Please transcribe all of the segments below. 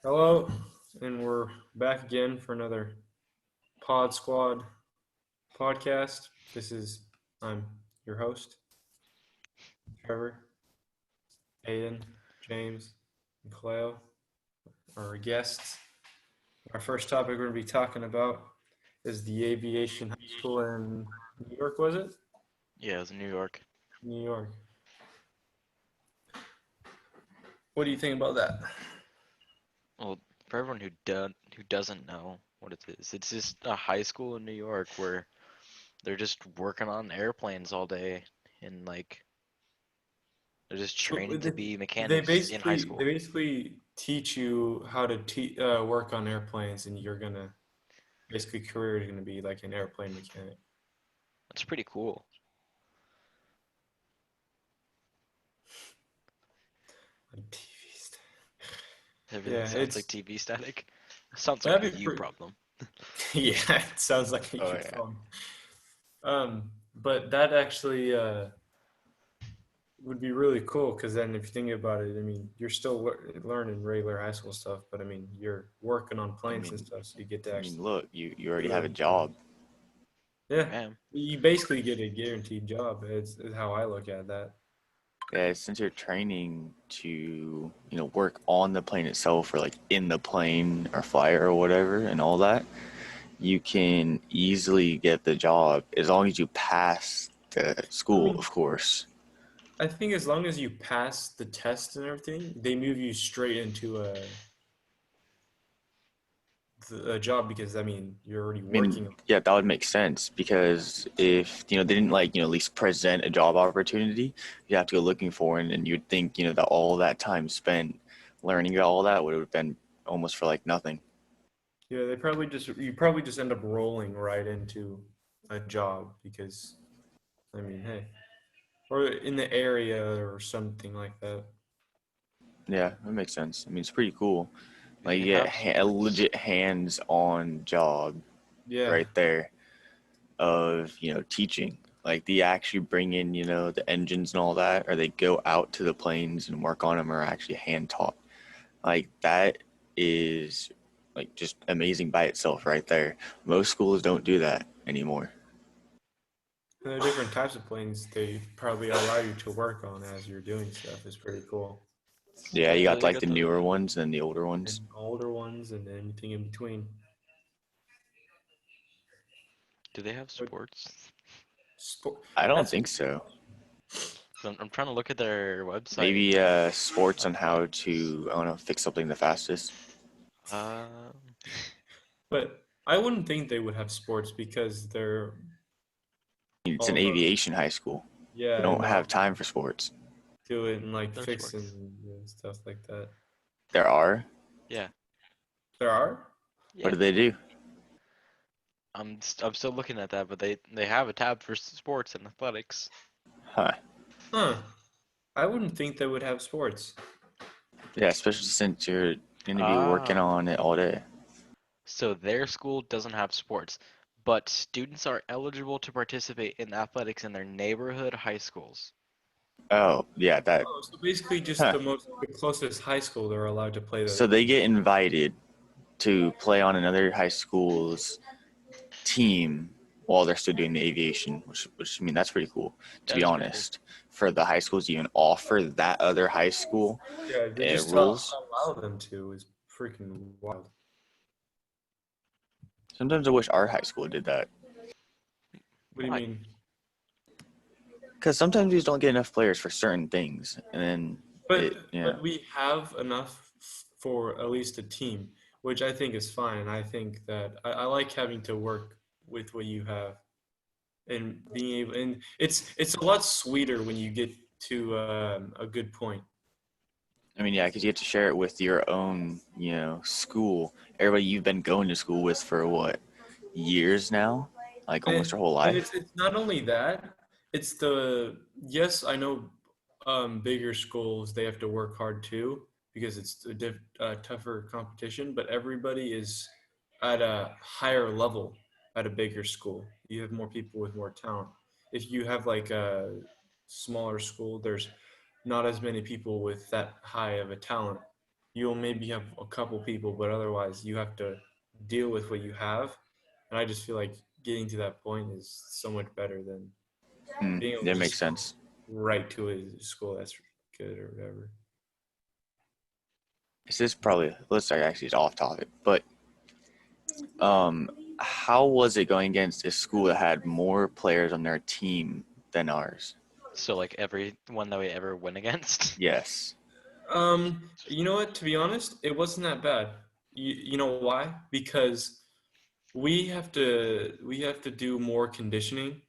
Hello, and we're back again for another Pod Squad podcast. I'm your host, Trevor, Aiden, James, and Cleo, our guests. Our first topic we're going to be talking about is the aviation high school in New York, was it? Yeah, it was in New York. New York. What do you think about that? Well, for everyone who doesn't know what it is, it's just a high school in New York where they're just working on airplanes all day and they're just So training to be they mechanics in high basically they school. basically teach you how to work on airplanes, and you're gonna basically career is gonna be like an airplane mechanic. That's pretty cool. Like TVs. Everything Yeah, sounds like it's TV static. Sounds like a that'd be you pretty. problem. Yeah, it sounds like a Oh huge yeah. phone. But that actually would be really cool because then if you think about it, I mean, you're still learning regular high school stuff, but I mean, you're working on I planes and mean, stuff, so you get to I mean, actually look, you do already have a everything. job. Yeah, Man, you basically get a guaranteed job. Is how I look at that. Yeah, since you're training to, work on the plane itself or like in the plane or fly or whatever and all that, you can easily get the job as long as you pass the I school, mean, of course. I think as long as you pass the test and everything, they move you straight into a job because I mean you're already I mean, working. yeah, that would make sense because if, they didn't like, at least present a job opportunity, you have to go looking for it and you'd think, that all that time spent learning about all that would have been almost for like nothing. Yeah, they probably just you probably just end up rolling right into a job because I mean, hey, or in the area or something like that. Yeah, that makes sense. I mean, it's pretty cool. do Like they you get have a sports? legit hands-on job Yeah, right there of, teaching. Like they actually bring in, the engines and all that, or they go out to the planes and work on them, or actually hand taught. Like that is like just amazing by itself right there. Most schools don't do that anymore. and the different types of planes they probably allow you to work on as you're doing stuff is pretty cool. Yeah, you Yeah, got they like got the the newer ones and the older And ones. older ones and anything in between. do they have But sports? sport, I don't that's think so. I'm trying to look at their website. Maybe sports on how to, I don't know, fix something the fastest. Uh, but I wouldn't think they would have sports because they're It's all an about aviation high school. They yeah, don't and have time for sports. do it and like their fixing sports. and stuff like that. There are. Yeah, There are? What yeah. do they do? I'm still looking at that, but they have a tab for sports and athletics. Huh. Huh. I wouldn't think they would have sports. Yeah, especially since you're going to be working Ah, on it all day. so their school doesn't have sports, but students are eligible to participate in athletics in their neighborhood high schools. Oh, yeah, that. Oh, so basically just Huh. the closest high school they're allowed to play So the they get invited to play on another high school's team while they're still doing the aviation, which I mean, that's pretty cool, to That be is pretty cool. honest. For the high schools to even offer that other high school yeah, they just rules, allow them to is freaking wild. sometimes I wish our high school did that. What do you Why? mean? Because sometimes we just don't get enough players for certain things. And then But it, we have enough for at least a team, which I think is fine. And I think that I like having to work with what you have and being able and it's a lot sweeter when you get to a good point. I mean, yeah, because you have to share it with your own, school. Everybody you've been going to school with for what, years now? Like almost And your whole life? it's not only that, it's the yes, I know bigger schools they have to work hard too because it's a tougher competition, but everybody is at a higher level at a bigger school. You have more people with more talent. If you have like a smaller school, there's not as many people with that high of a talent. you'll maybe have a couple people, but otherwise you have to deal with what you have. And I just feel like getting to that point is so much better than being able to That makes just sense. write to a school that's good or whatever. This is probably, let's say actually it's off topic, but um, how was it going against a school that had more players on their team than ours? So like every one that we ever went against. Yes. You know what? To be honest, it wasn't that bad. You know why? Because we have to do more conditioning,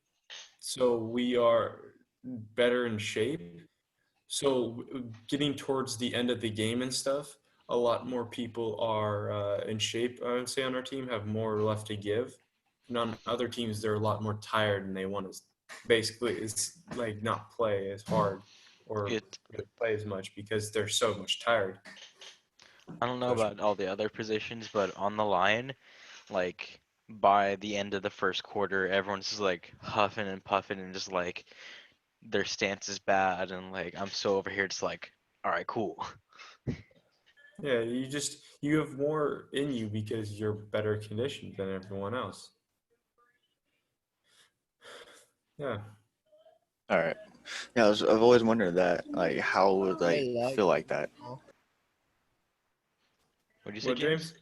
so we are better in shape. So getting towards the end of the game and stuff, a lot more people are in shape. I would say on our team have more left to give, and on other teams they're a lot more tired and they want to basically it's like not play as hard or It really play as much because they're so much tired. I don't know Especially, about all the other positions, but on the line, like by the end of the first quarter, everyone's just like huffing and puffing and just like their stance is bad and like I'm so over here just like, all right, cool. yeah, you have more in you because you're better conditioned than everyone else. Yeah. All right. Yeah, I've always wondered that, like, how would I like like feel like that? football. What'd you say, What, James? James?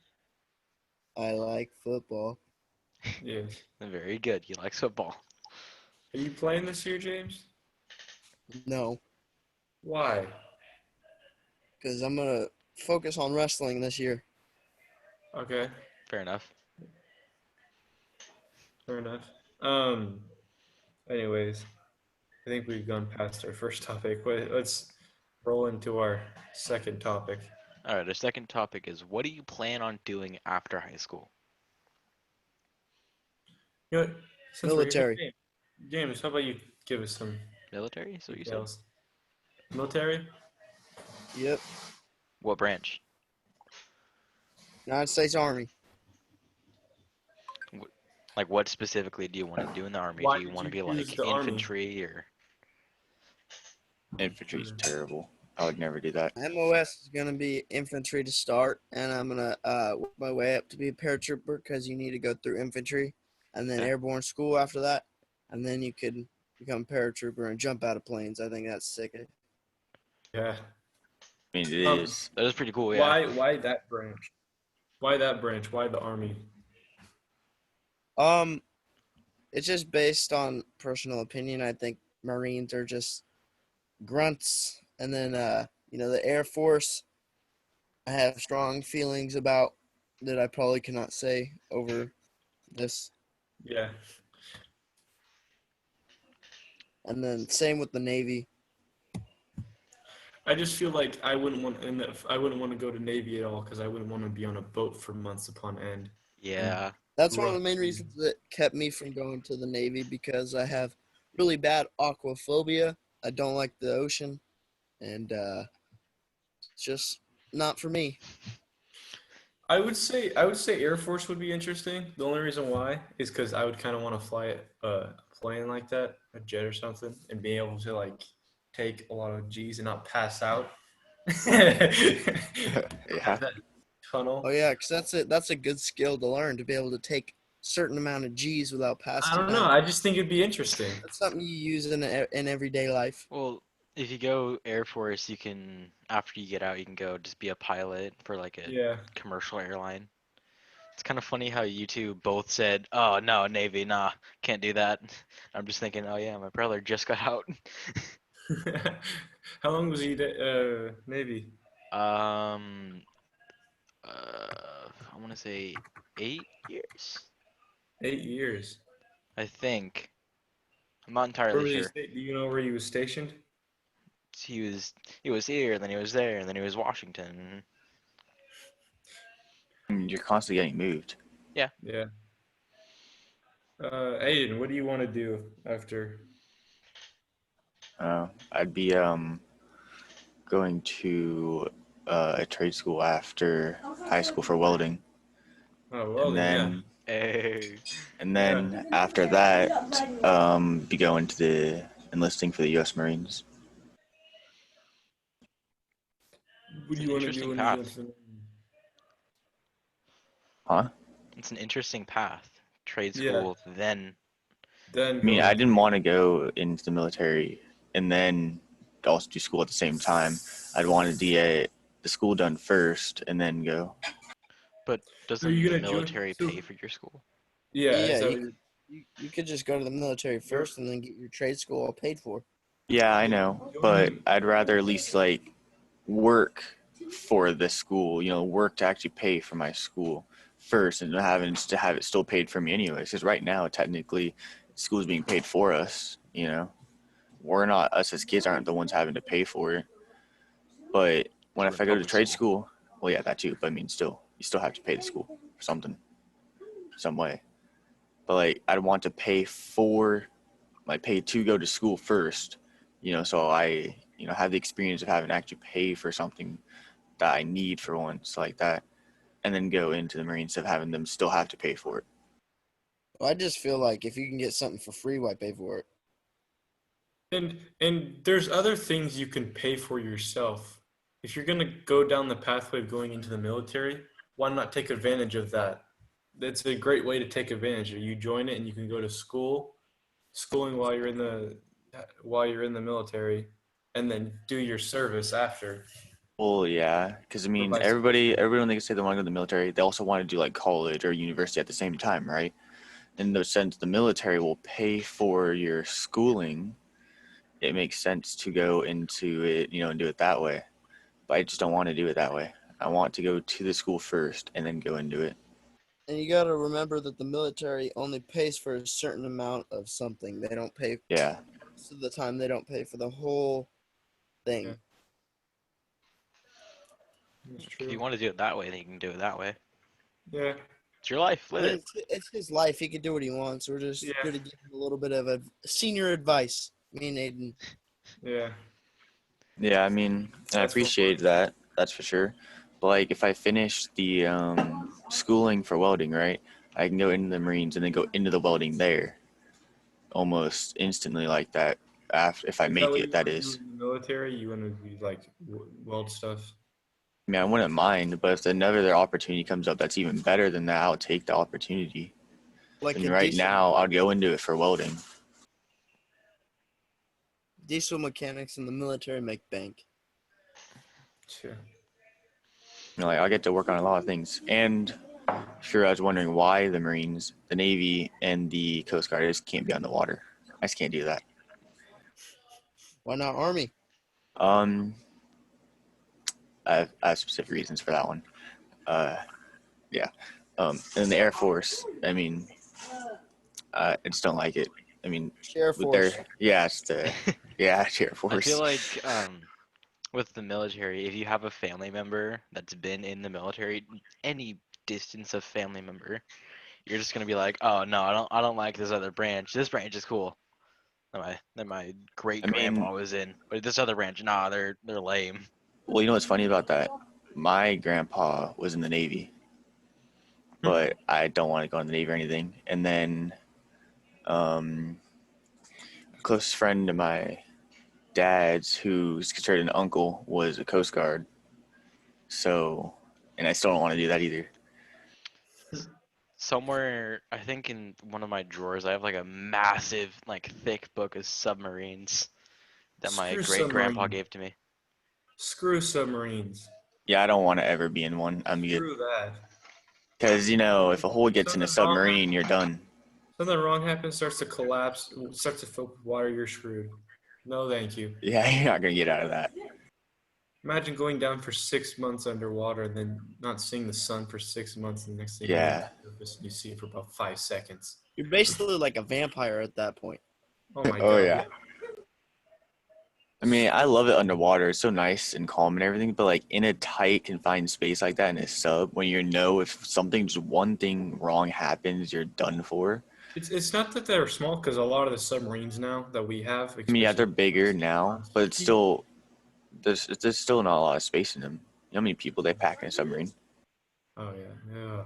I like football. Yes. Very good. He likes football. Are you playing this year, James? No, Why? because I'm gonna focus on wrestling this year. Okay. Fair enough. Fair enough. Um. Anyways, I think we've gone past our first topic. Let's roll into our second topic. All right, our second topic is what do you plan on doing after high school? You know what? Since we're here, Military. hey, James, how about you give us some Military? So you said? details? Military? Yep. What branch? United States Army. Like what specifically do you want to do in the army? Why Do you did want to you be choose like the army? infantry or Infantry is terrible. I would never do that. MOS is gonna be infantry to start, and I'm gonna work my way up to be a paratrooper because you need to go through infantry, and then Yeah. airborne school after that, and then you could become a paratrooper and jump out of planes. I think that's sick. Yeah. I mean, it Um. is. that is pretty cool, yeah. Why that branch? Why that branch? Why the army? Um, it's just based on personal opinion. I think Marines are just grunts, and then the Air Force I have strong feelings about that I probably cannot say over this. Yeah. And then same with the Navy. I just feel like I wouldn't want to go to Navy at all because I wouldn't want to be on a boat for months upon end. And Yeah. That's one of the rough main seas. reasons that kept me from going to the Navy because I have really bad aquaphobia. I don't like the ocean, and it's just not for me. I would say Air Force would be interesting. The only reason why is because I would kind of want to fly a plane like that, a jet or something, and be able to like take a lot of G's and not pass out. Have Yeah. that Oh tunnel. yeah, because that's a good skill to learn to be able to take certain amount of G's without I passing don't know. out. I just think it'd be interesting. That's something you use in everyday life. Well, if you go Air Force, you can after you get out, you can go just be a pilot for like a Yeah. commercial airline. It's kind of funny how you two both said, "Oh no, Navy, nah, can't do that." I'm just thinking, "Oh yeah, my brother just got out." How long was he Navy? um, I want to say 8 years. 8 years. I think. I'm not Where entirely was he? sure. Do you know where he was stationed? He was here, and then he was there, and then he was Washington. I mean, you're constantly getting moved. Yeah. Yeah. Aiden, what do you want to do after? I'd be going to a trade school after high school for welding, Oh, and welding. Yeah. then Hey. Yeah. after that, be going to the enlisting for the U.S. Marines. What do It's an you want to do interesting when you go path. to the Huh? It's an interesting path. Trade Yeah, school, then then I mean, go I into didn't want to go into the military and then also do school at the same time. I'd wanted to get the school done first and then go. but So are doesn't you the gonna join? military So pay for your school? yeah, is Yeah, that what you're? you could just go to the military You're first and then get your trade school all paid for. Yeah, I yeah, know, but joining. I'd rather at least like work for the school, work to actually pay for my school first and having to have it still paid for me anyways. Because right now, technically, school's being paid for us, We're not, us as kids aren't the ones having to pay for it. But when So we're if in I go to public trade school. school, well, yeah, that too. But I mean, still, you still have to pay the school for something, some way. But like, I'd want to pay for, like, pay to go to school first, so I, have the experience of having to actually pay for something that I need for once, like that, and then go into the Marines of having them still have to pay for it. Well, I just feel like if you can get something for free, why pay for it? And there's other things you can pay for yourself. If you're gonna go down the pathway of going into the military, why not take advantage of that? That's a great way to take advantage of. You join it and you can go to schooling while you're in the military, and then do your service after. Well, yeah, because I Or mean, vice everyone when they say they want to go to the military, they also want to do like college or university at the same time, right? In the sense, the military will pay for your schooling. It makes sense to go into it, and do it that way. But I just don't want to do it that way. I want to go to the school first and then go into it. And you got to remember that the military only pays for a certain amount of something. They don't pay Yeah. most of the time. They don't pay for the whole Yeah, thing. that's If you true. want to do it that way, then you can do it that way. Yeah, It's your life. I Live mean, it. it's his life. He can do what he wants. We're just yeah, here to give him a little bit of senior advice. Me and Aiden. yeah. Yeah, I mean, I That's what we're. appreciate that. That's for sure. But like, if I finish the schooling for welding, right, I can go into the Marines and then go into the welding there almost instantly like that. After, if I Is that make what it, you that want to do is. in the military? You want to be like weld stuff? I mean, I wouldn't mind, but if another opportunity comes up that's even better than that, I'll take the opportunity. Like And a right now, I'll go into it for welding. diesel mechanics in the military make bank. Yeah. Like I'll get to work on a lot of things. And sure, I was wondering why the Marines, the Navy, and the Coast Guard just can't be on the water. I just can't do that. Why not Army? Um, I have specific reasons for that one. Uh, yeah. And the Air Force, I mean, I just don't like it. I mean, Air with Force. their it's the Air I feel Force. like with the military, if you have a family member that's been in the military, any distance of family member, you're just gonna be like, oh no, I don't like this other branch. This branch is cool. That my great I mean, grandpa was in, but this other branch, nah, they're lame. well, you know what's funny about that? My grandpa was in the Navy, Hmm. but I don't want to go in the Navy or anything. And then, um, a close friend of my dad's, who's considered an uncle, was a Coast Guard. So, and I still don't want to do that either. Somewhere, I think in one of my drawers, I have like a massive, like thick book of submarines that my Screw great grandpa submarines. gave to me. Screw submarines. Yeah, I don't want to ever be in one. I'm good. Screw that. Because, if a hole If gets in a something wrong submarine, happens, you're done. starts to collapse, starts to fill with water, you're screwed. No, thank you. Yeah, you're not going to get out of that. Imagine going down for 6 months underwater and then not seeing the sun for 6 months, and the next thing you know, Yeah. you see it for about 5 seconds. You're basically like a vampire at that point. Oh my Oh, god. yeah. I mean, I love it underwater. It's so nice and calm and everything, but like in a tight, confined space like that in a sub, when if something, just one thing wrong happens, you're done for. It's not that they're small, because a lot of the submarines now that we have, I mean, yeah, especially they're bigger now, but it's still, there's still not a lot of space in them. You know how many people they pack in a submarine? oh yeah, yeah.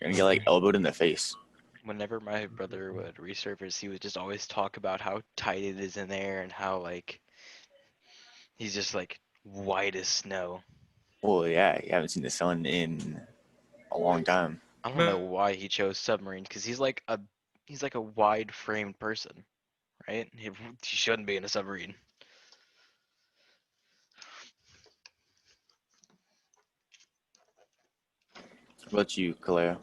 You're gonna get like elbowed in the face. Whenever my brother would resurface, he would just always talk about how tight it is in there and how like he's just like white as snow. Well, yeah, you haven't seen the sun in a long time. I don't know why he chose submarines because he's like a wide framed person, right? He shouldn't be in a submarine. What about you, Kaleo?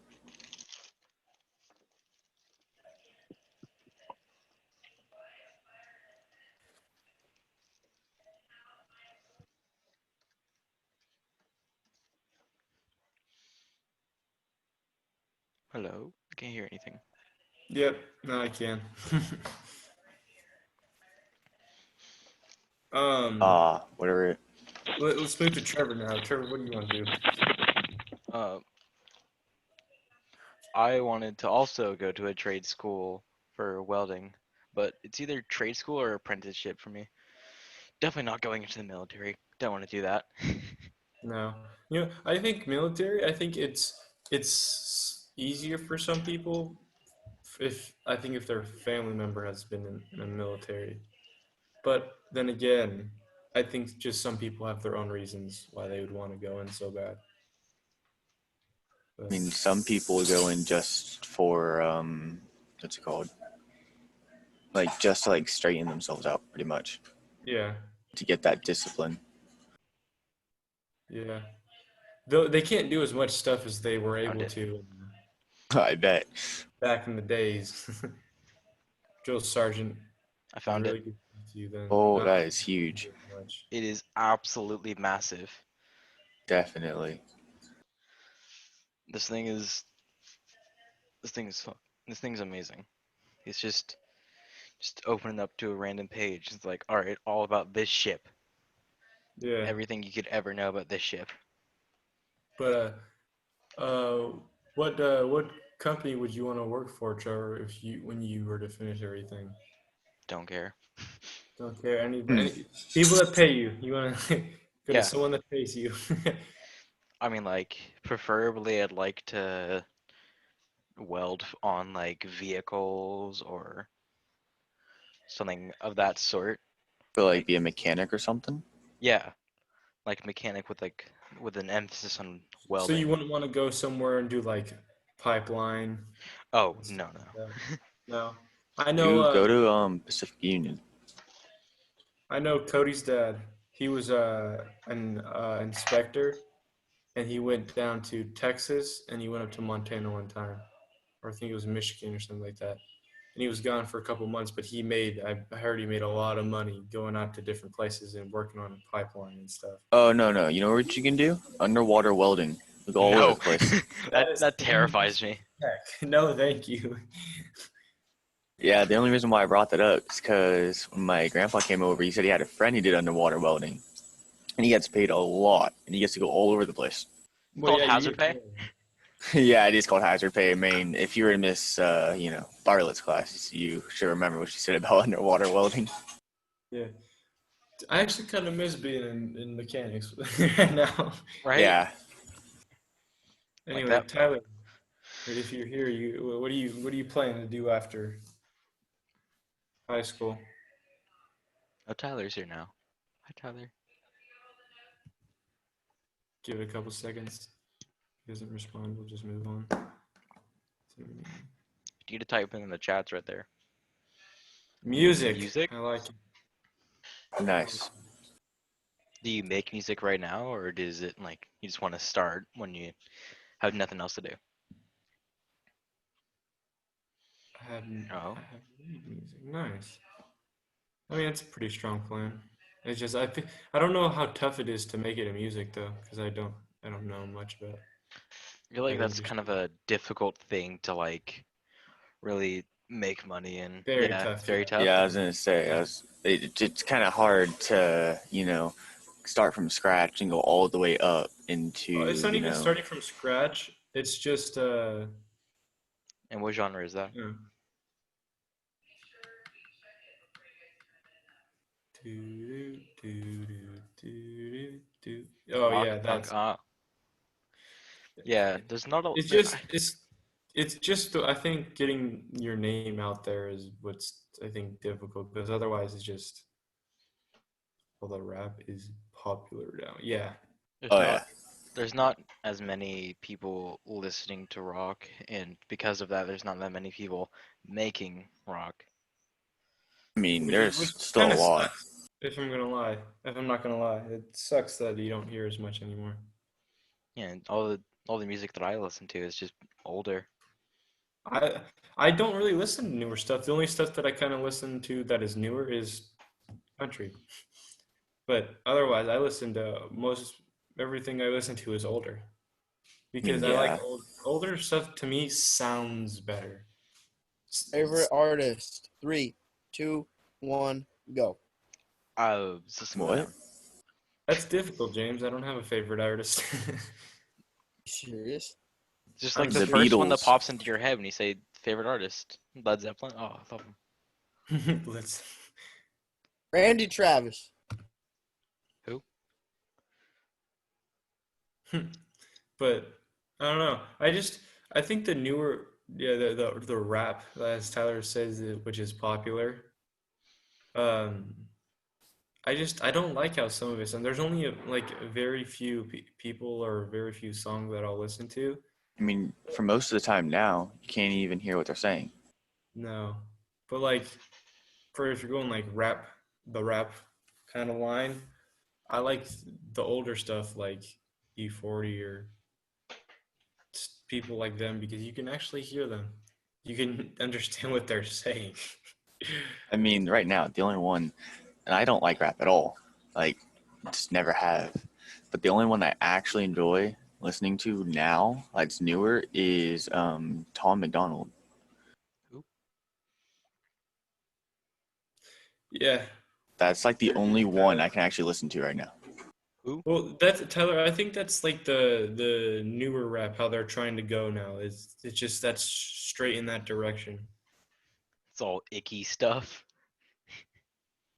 Hello, I can't hear anything. Yep, no, I can. um, Whatever. let's move to Trevor now. Trevor, what do you want to do? Uh, I wanted to also go to a trade school for welding, but it's either trade school or apprenticeship for me. Definitely not going into the military. Don't want to do that. No, I think military. I think it's easier for some people if I think if their family member has been in a military. But then again, I think just some people have their own reasons why they would want to go in so bad. I But mean, some people go in just for what's it called? Like just to like straighten themselves out, pretty much, yeah, to get that discipline. yeah. Though they can't do as much stuff as they were Found able it. to I bet. back in the days. Drill sergeant I is found it. really good to you then. Oh, I that don't is huge. do as much. It is absolutely massive. Definitely. This thing is this thing is this thing's amazing. It's just opening up to a random page. It's like, all right, all about this ship. Yeah, Everything you could ever know about this ship. but what company would you want to work for, Trevor, if you when you were to finish everything? Don't care. Don't care Hmm. any people that pay you. You want to go to Yeah, someone that pays you. I mean, like, preferably I'd like to weld on like vehicles or something of that sort. Feel like Like, be a mechanic or something. yeah, like mechanic with an emphasis on So you welding. wouldn't want to go somewhere and do like pipeline Oh, and stuff no, like that. no. No, I know. You go to Pacific Union. I know Cody's dad. He was an inspector, and he went down to Texas, and he went up to Montana one time, or I think it was Michigan or something like that. And he was gone for a couple months, but I heard he made a lot of money going out to different places and working on a pipeline and stuff. Oh no no! You know what you can do? Underwater welding. You go all over No, the place. That is that dangerous terrifies me. as heck. No, thank you. Yeah, the only reason why I brought that up is because when my grandpa came over, he said he had a friend who did underwater welding, and he gets paid a lot, and he gets to go all over the place. Well, Called yeah, you hazard get pay. paid. Yeah, it is called hazard pay. I mean, if you were in Miss, Bartlett's class, you should remember what she said about underwater welding. Yeah, I actually kind of miss being in mechanics right now. Right? Yeah, Like Anyway, that. Tyler, if you're here, what are you planning to do after high school? Oh, Tyler's here now. Hi, Tyler. Give it a couple seconds. He doesn't respond. We'll just move on. You need to type in the chats right there. Music. Music? I like it. nice. Do you make music right now, or is it like you just want to start when you have nothing else to do? Oh, I have music. Nice. I mean, it's a pretty strong plan. It's just I don't know how tough it is to make it a music though, because I don't know much about I feel like that that's kind of industry. a difficult thing to like really make money in. Very Yeah, tough. very Yeah. tough. Yeah, I was gonna say, it's kind of hard to, start from scratch and go all the way up into, It's not even starting from scratch. It's just And what genre is that? you know, doo, doo, doo, doo, doo, doo. Oh Rock, yeah, punk. that's Yeah. There's not a. it's There, just it's just I think getting your name out there is what's I think difficult because otherwise it's just all the rap is popular now. Yeah. There's Oh not yeah. there's not as many people listening to rock, and because of that, there's not that many people making rock. I mean, Which there's still kind a of lot. sucks. If I'm gonna lie, if I'm not gonna lie, it sucks that you don't hear as much anymore. Yeah, and all the music that I listen to is just older. I I don't really listen to newer stuff. The only stuff that I kind of listen to that is newer is country. But otherwise, I listen to most everything I listen to is older I mean, because I like yeah. older stuff. To me, sounds better. Favorite artist. 3, 2, 1, go. System of a What? Down. That's difficult, James. I don't have a favorite artist. Serious? Just I'm like the The first one that Beatles. pops into your head when you say favorite artist, Led Zeppelin. Oh, I love him. Let's. Randy Travis. Who? But I don't know. I think the newer the rap, as Tyler says, which is popular. Um, I don't like how some of it. And there's only like very few people or very few songs that I'll listen to. I mean, for most of the time now, you can't even hear what they're saying. No, but like for if you're going like the rap kind of line, I like the older stuff like E40 or people like them because you can actually hear them. You can understand what they're saying. I mean, right now, the only one, and I don't like rap at all. Like, just never have. But the only one I actually enjoy listening to now, that's newer, is Tom McDonald. Who? Yeah. That's like the only one I can actually listen to right now. Who? Well, that's Tyler. I think that's like the newer rap how they're trying to go now. It's just that's straight in that direction. It's all icky stuff.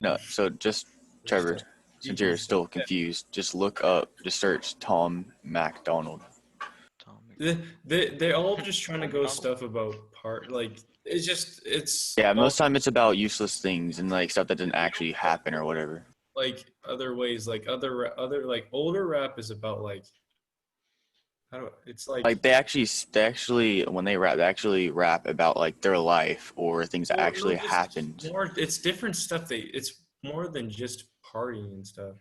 No, so just Just Trevor, since icky you're stuff. still confused, just look up, just search Tom MacDonald. Tom They're all just trying to Tom go McDonald. stuff about part like it's Yeah, all most time it's about useless things and like stuff that didn't actually happen or whatever. like other ways like other like older rap is about like how do it's like Like they actually when they actually rap about like their life or things that more no actually just happened. more it's different stuff it's more than just partying and stuff.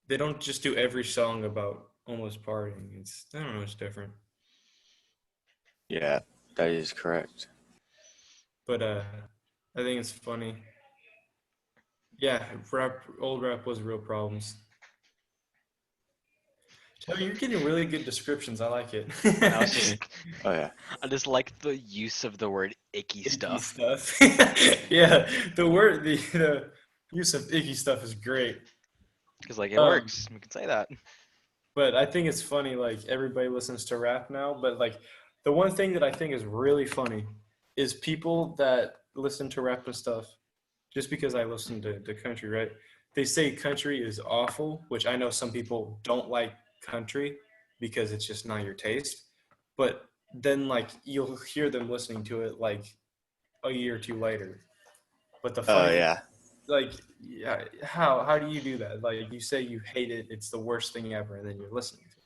They don't just do every song about almost partying. It's I don't know, it's different. Yeah, that is correct. But I think it's funny. Yeah, old rap was real problems. Taylor, you're getting really good descriptions. I like it. I was just, Oh yeah. I just like the use of the word icky Icky stuff. stuff. Yeah, the use of icky stuff is great. Because like it Um, works. We can say that. but I think it's funny. Like everybody listens to rap now, but like the one thing that I think is really funny is people that listen to rap and stuff. Just because I listen to country, right? They say country is awful, which I know some people don't like country because it's just not your taste. But then like you'll hear them listening to it like a year or two later. But the Oh funny thing, yeah. like, yeah, how do you do that? Like you say you hate it, it's the worst thing ever, and then you're listening to it.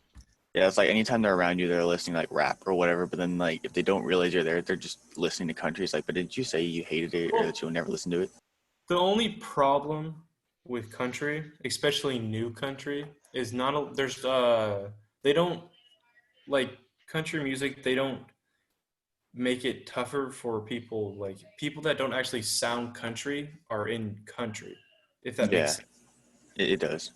Yeah, it's like anytime they're around you, they're listening like rap or whatever. But then like if they don't realize you're there, they're just listening to country. It's like, but did you say you hated it or Well, that you'll never listen to it? the only problem with country, especially new country, is not a, there's they don't like country music. They don't make it tougher for people like people that don't actually sound country are in country, if that makes Yeah, sense. it does.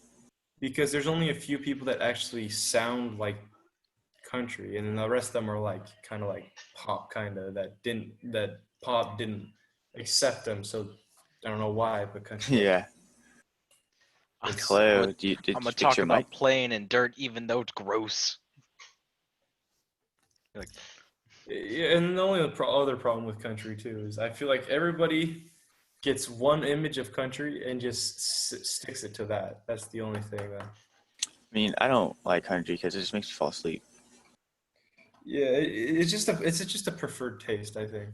Because there's only a few people that actually sound like country, and then the rest of them are like kind of like pop, kind of that pop didn't accept them. So I don't know why, but country does. Yeah. It's I'm Cleo, gonna did I'm you gonna fix talk your mic? about playing in dirt, even though it's gross. Like, yeah, and the only other problem with country too is I feel like everybody gets one image of country and just sticks it to that. That's the only thing. I mean, I don't like country because it just makes me fall asleep. Yeah, it's just a preferred taste, I think.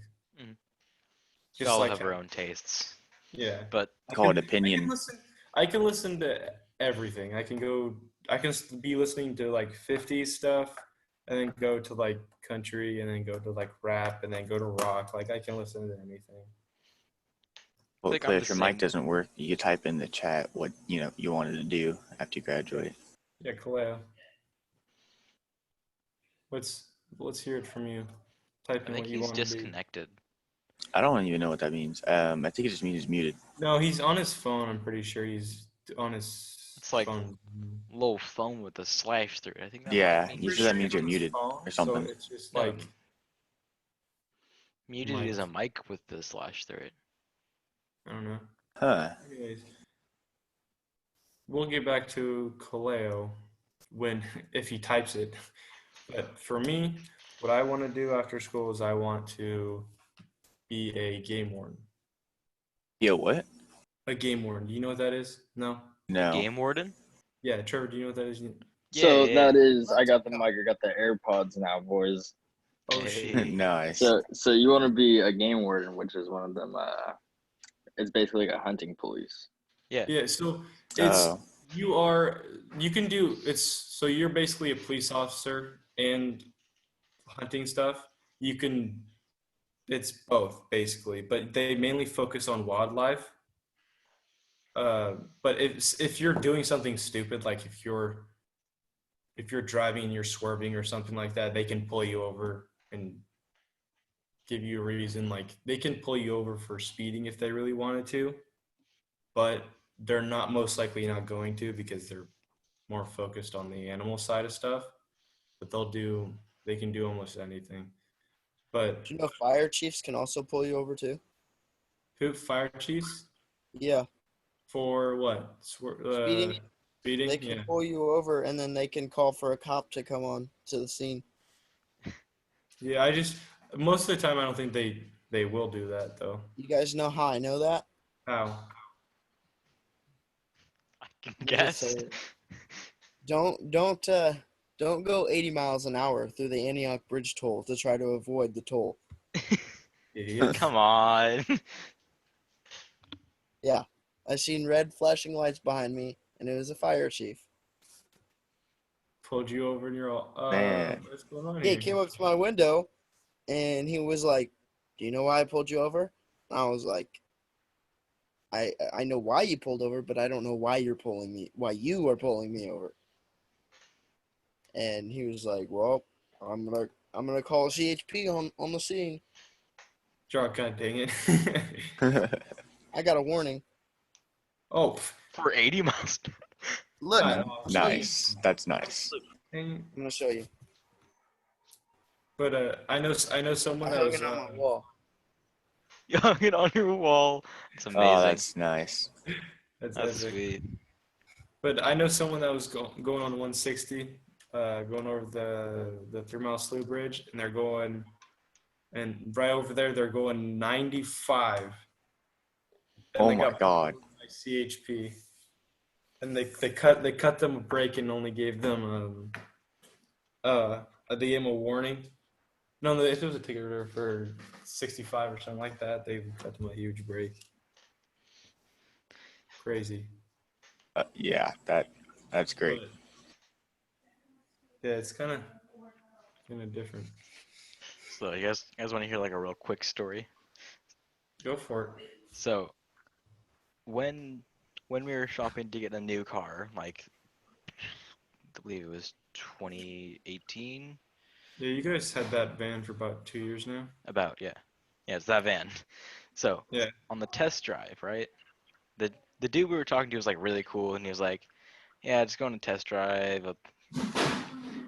we Just all like have our own tastes, yeah, but Call it I can opinion. listen. I can listen to everything. I can be listening to like 50s stuff and then go to like country and then go to like rap and then go to rock. Like I can listen to anything. Well, Like Clay, I'm the if your mic same. doesn't work, you could type in the chat what you wanted to do after you graduate. Yeah, Kaleo. Let's hear it from you. Type I in think what you he's want to be. disconnected. I don't even know what that means. I think it just means muted. No, he's on his phone. I'm pretty sure he's on his It's like phone. little phone with a slash through it. I think that Yeah, might mean usually that means He's you're on his muted phone, or so something. it's just No, like muted mic. is a mic with the slash through it. I don't know. Huh. Anyways, we'll get back to Kaleo when if he types it. But for me, what I want to do after school is I want to be a game warden. Yo, what? A game warden. Do you know what that is? No. A No. game warden? Yeah, Trevor. Do you know what that is? Yeah, So yeah. that is, I got the mic, I got the AirPods now, boys. Oh Hey. shit. Nice. So you want to be a game warden, which is one of them. It's basically like a hunting police. Yeah. Yeah. So it's Oh. you can do it's so you're basically a police officer and hunting stuff. You can it's both basically, but they mainly focus on wildlife. But if you're doing something stupid, like if you're driving and you're swerving or something like that, they can pull you over and give you a reason. Like they can pull you over for speeding if they really wanted to, but they're not most likely not going to because they're more focused on the animal side of stuff. But they can do almost anything. But Do you know fire chiefs can also pull you over too? who fire chiefs Yeah, for what? speeding. Speeding? They can Yeah. pull you over, and then they can call for a cop to come on to the scene. Yeah, I just most of the time I don't think they will do that though. You guys know how I know that? How? I can Let me just guess. say it. Don't go 80 miles an hour through the Antioch Bridge toll to try to avoid the toll. Idiot. Come on. Yeah, I seen red flashing lights behind me, and it was a fire chief. Pulled you over and you're all Man. what's going on Yeah, he here? came up to my window, and he was like, "Do you know why I pulled you over?" I was like, I know why you pulled over, but I don't know why you are pulling me over." And he was like, "Well, I'm gonna call CHP on the scene. God dang it. I got a warning. Oh, For 80 miles. Look, God, I'll show you. Nice. That's nice. dang. I'm gonna show you. But I know someone I that hung was it on my wall. You hung it on your wall. It's amazing. Oh, that's nice. that's That's epic. sweet. But I know someone that was going on 160, going over the 3 Mile Slough Bridge, and they're going, and right over there they're going 95. And Oh they my got God. pulled by CHP, and they cut them a break and only gave them they gave them a warning. No, if it was a ticket for 65 or something like that, they cut them a huge break. Crazy. Yeah, that's great. But, yeah, it's kind of different. So you guys want to hear like a real quick story? Go for it. So when we were shopping to get a new car, like I believe it was 2018, Yeah, you guys had that van for about 2 years now. about yeah, it's that van. So Yeah. on the test drive, right? The dude we were talking to was like really cool, and he was like, "Yeah, just going to test drive." And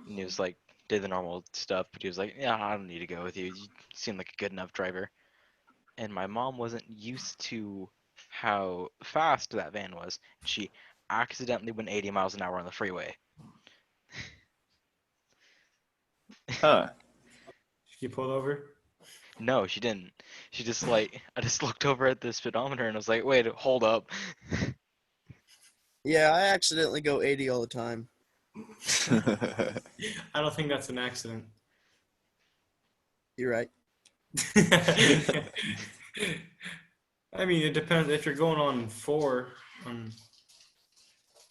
he was like, did the normal stuff, but he was like, "Yeah, I don't need to go with you. You seem like a good enough driver." And my mom wasn't used to how fast that van was. She accidentally went 80 miles an hour on the freeway. Huh. You pulled over? No, she didn't. She just like I just looked over at the speedometer and was like, "Wait, hold up." Yeah, I accidentally go 80 all the time. I don't think that's an accident. You're right. I mean, it depends if you're going on 4.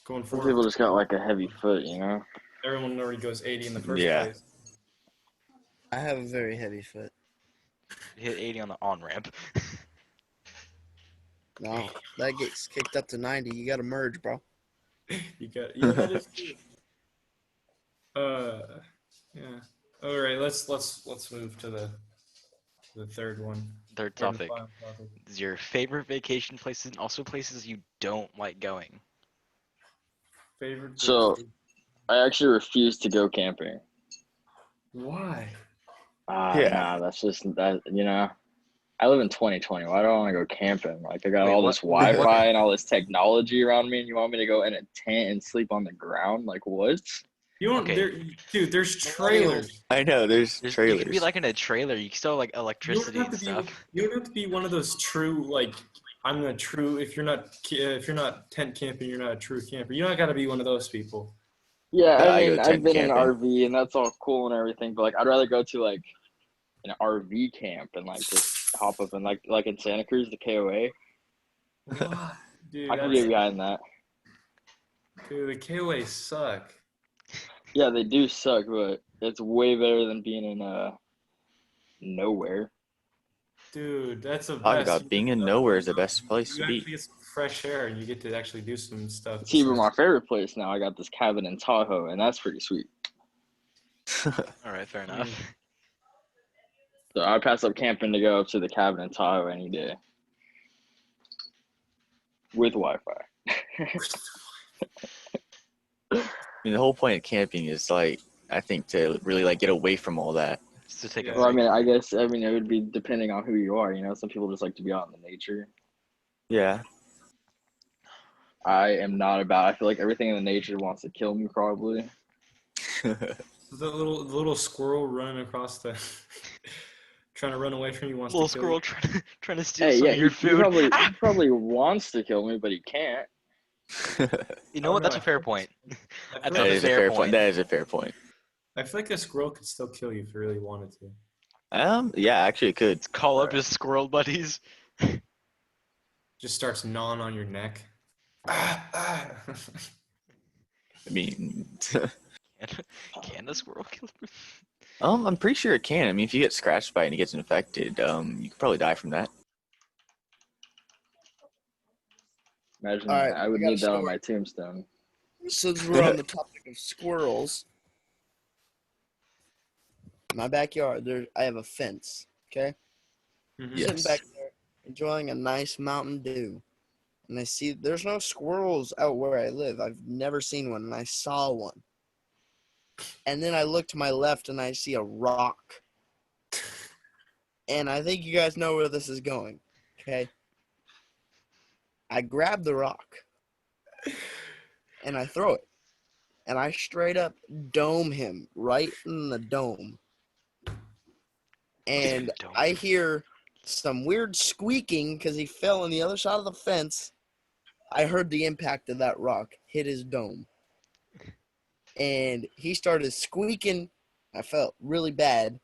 going Some forward. people just got like a heavy foot, you know. Everyone already goes 80 in the first Yeah. place. I have a very heavy foot. Hit 80 on the on ramp. No, that gets kicked up to 90. You got to merge, bro. Yeah, that is true. Yeah. All right, let's move to the third one. Third Or the topic final topic. is your favorite vacation places and also places you don't like going. Favorite So- vacation. I actually refuse to go camping. Why? Yeah. Nah, that's just that. You know, I live in 2020. Why do I want to go camping? Like I got Wait, all what- this Wi-Fi and all this technology around me, and you want me to go in a tent and sleep on the ground? Like what? You don't, Okay. dude. There's trailers. I know. There's You trailers. could be like in a trailer. You can still have, like You don't electricity have and to be. stuff. You don't have to be one of those true like. I'm a true. If you're not tent camping, you're not a true camper. You don't got to be one of those people. Yeah, Yeah, I I go mean, I've tent been in an camping. RV and that's all cool and everything, but like I'd rather go to like an RV camp and like just hop up and like in Santa Cruz, the KOA. What? Dude, I can that's, get behind that. dude, the KOA suck. Yeah, they do suck, but it's way better than being in nowhere. Dude, that's the Talk best. about being in nowhere is the best place You to be. actually get some fresh air and you get to actually do some stuff. It's even my besides- favorite place now. I got this cabin in Tahoe, and that's pretty sweet. All right, fair enough. So I'd pass up camping to go up to the cabin in Tahoe any day with Wi-Fi. I mean, the whole point of camping is like, I think, to really like get away from all that. Just to take Yeah. a Well, I break. mean, I mean, it would be depending on who you are. You know, some people just like to be out in the nature. Yeah. I am not about. I feel like everything in the nature wants to kill me, probably. The little squirrel running across the, trying to run away from you wants Little to kill squirrel you. trying to steal Hey, some yeah, of your he food. probably Ah! he probably wants to kill me, but he can't. You know Oh, what? no, That's I a fair feel like- point. I feel That's like That a is a fair fair point. point. That is a fair point. I feel like a squirrel could still kill you if it really wanted to. Yeah, actually, it could. Call up his squirrel buddies. Just starts gnawing on your neck. Ah, ah. I mean, Can the squirrel kill him? I'm pretty sure it can. I mean, if you get scratched by it and it gets infected, you could probably die from that. Imagine All right, I would I got a need that on story. my tombstone. Since we're on the topic of squirrels, my backyard, I have a fence. Okay, Mhm. Yeah. sitting Yes. back there enjoying a nice Mountain Dew, and I see there's no squirrels out where I live. I've never seen one, and I saw one. And then I look to my left, and I see a rock. And I think you guys know where this is going. Okay, I grab the rock, and I throw it, and I straight up dome him right in the dome. And Dome. I hear some weird squeaking because he fell on the other side of the fence. I heard the impact of that rock hit his dome. And he started squeaking. I felt really bad.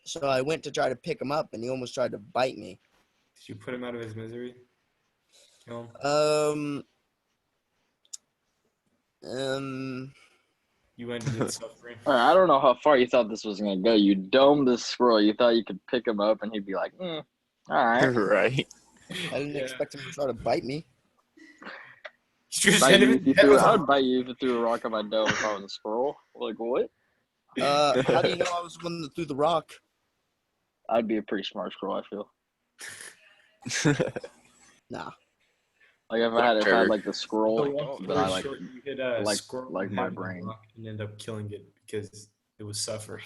So I went to try to pick him up, and he almost tried to bite me. Did you put him out of his misery? Kill him? You ended its suffering. All right, I don't know how far you thought this was gonna go. You domed this squirrel. You thought you could pick him up, and he'd be like, "All right." Right. I didn't Yeah. expect him to try to bite me. You just Bite hit him you in if the you head threw. with I a would rock. bite you if you threw a rock at my dome if I was a squirrel. Like what? How do you know I was the one that threw the rock? I'd be a pretty smart squirrel. I feel. Nah. Like if I Trevor. had like the squirrel, So long but I story like short, you hit a like- squirrel like in the my head with a brain. rock and end up killing it because it was suffering.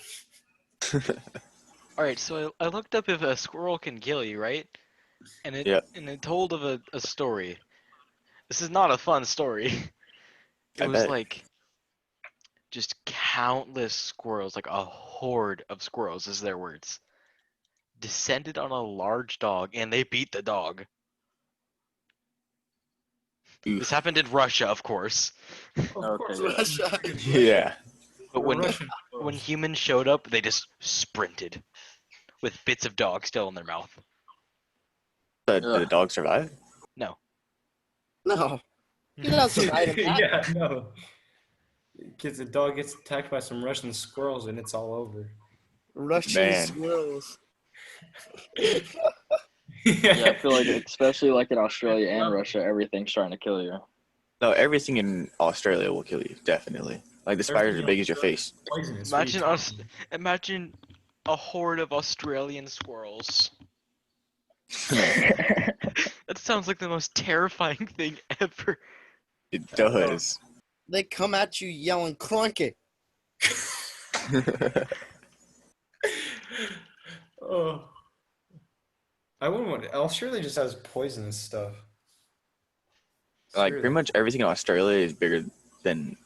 All right, so I looked up if a squirrel can kill you, right? And it told of a story. This is not a fun story. It I was bet. like just countless squirrels, like a horde of squirrels, is their words, descended on a large dog and they beat the dog. Oof. This happened in Russia, of course. Of Okay, course, yeah. Russia. Yeah. But We're when Russian when folks. humans showed up, they just sprinted with bits of dog still in their mouth. But did the dog survive? No. No. Get outside of that. Yeah, no. The dog gets attacked by some Russian squirrels and it's all over. Russian Man. squirrels. Yeah, I feel like especially like in Australia and Level. Russia, everything's trying to kill you. No, everything in Australia will kill you, definitely. Like the spiders are big as your face. Poisonous. What are you Imagine us. talking Imagine a horde of Australian squirrels. Yeah, That sounds like the most terrifying thing ever. It does. They come at you yelling "crunky." Oh, I wouldn't want. Australia just has poisonous stuff. Like Seriously. pretty much everything in Australia is bigger than,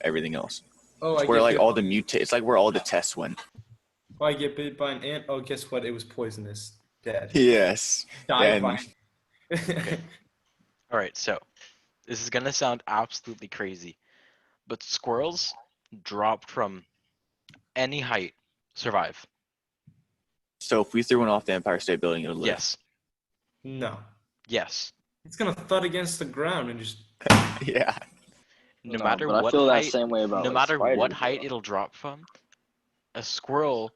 everything else. Oh, It's I where get like bit. all the it's like where all the tests went. Oh, I get bit by an ant. Oh, guess what? It was poisonous. Dead. Yes. Died And by. Okay. All right, so this is gonna sound absolutely crazy, but squirrels dropped from any height survive. so if we threw one off the Empire State Building, it would live. Yes. No, Yes. it's gonna thud against the ground and just. Yeah. No no, matter but I what feel that height, same way about no like matter what spiders, height though. it'll drop from, a squirrel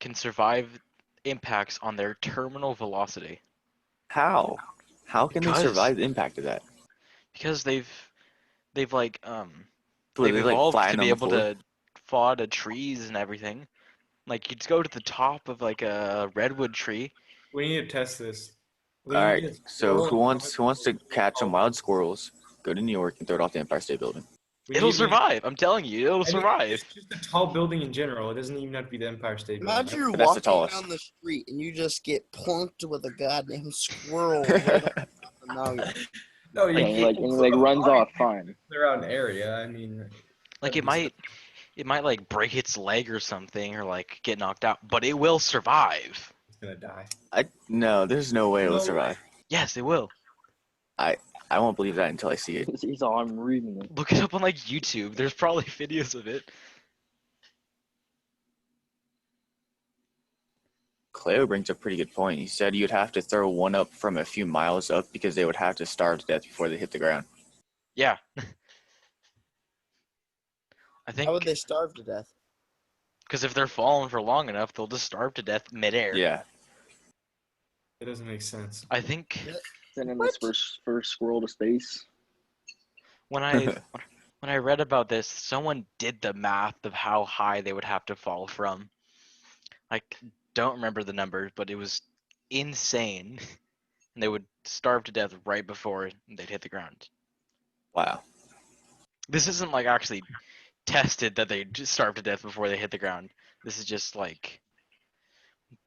can survive impacts on their terminal velocity How? How can they Because- survive the impact of that? because they've like Were they've they like evolved to flying be on the able floor? to fall out of trees and everything. Like you'd go to the top of like a redwood tree. We need to test this. We All need to right. get a So squirrel who and wants to catch some wild squirrels? Go to New York and throw it off the Empire State Building. We It'll need- survive. I'm telling you, it'll I mean, survive. just a tall building in general. It doesn't even have to be the Empire State Building. Imagine you're But that's the walking tallest. down the street and you just get plunked with a goddamn squirrel right up the noggin. No, Yeah, you and he like runs off fine. They're out an area. I mean, Like that'd it be might like break its leg or something or like get knocked out, but it will survive. It's gonna die. No, there's no way it'll No survive. Yes, it will. I won't believe that until I see it. He's all I'm reading it. Look it up on like YouTube. There's probably videos of it. Cleo brings a pretty good point. He said you'd have to throw one up from a few miles up because they would have to starve to death before they hit the ground. Yeah. I How would think they starve to death? because if they're falling for long enough, they'll just starve to death midair. Yeah. It doesn't make sense. I think Sending this first squirrel to space. when I read about this, someone did the math of how high they would have to fall from. I don't remember the numbers, but it was insane. And they would starve to death right before they'd hit the ground. Wow. This isn't like actually tested that they just starve to death before they hit the ground. This is just like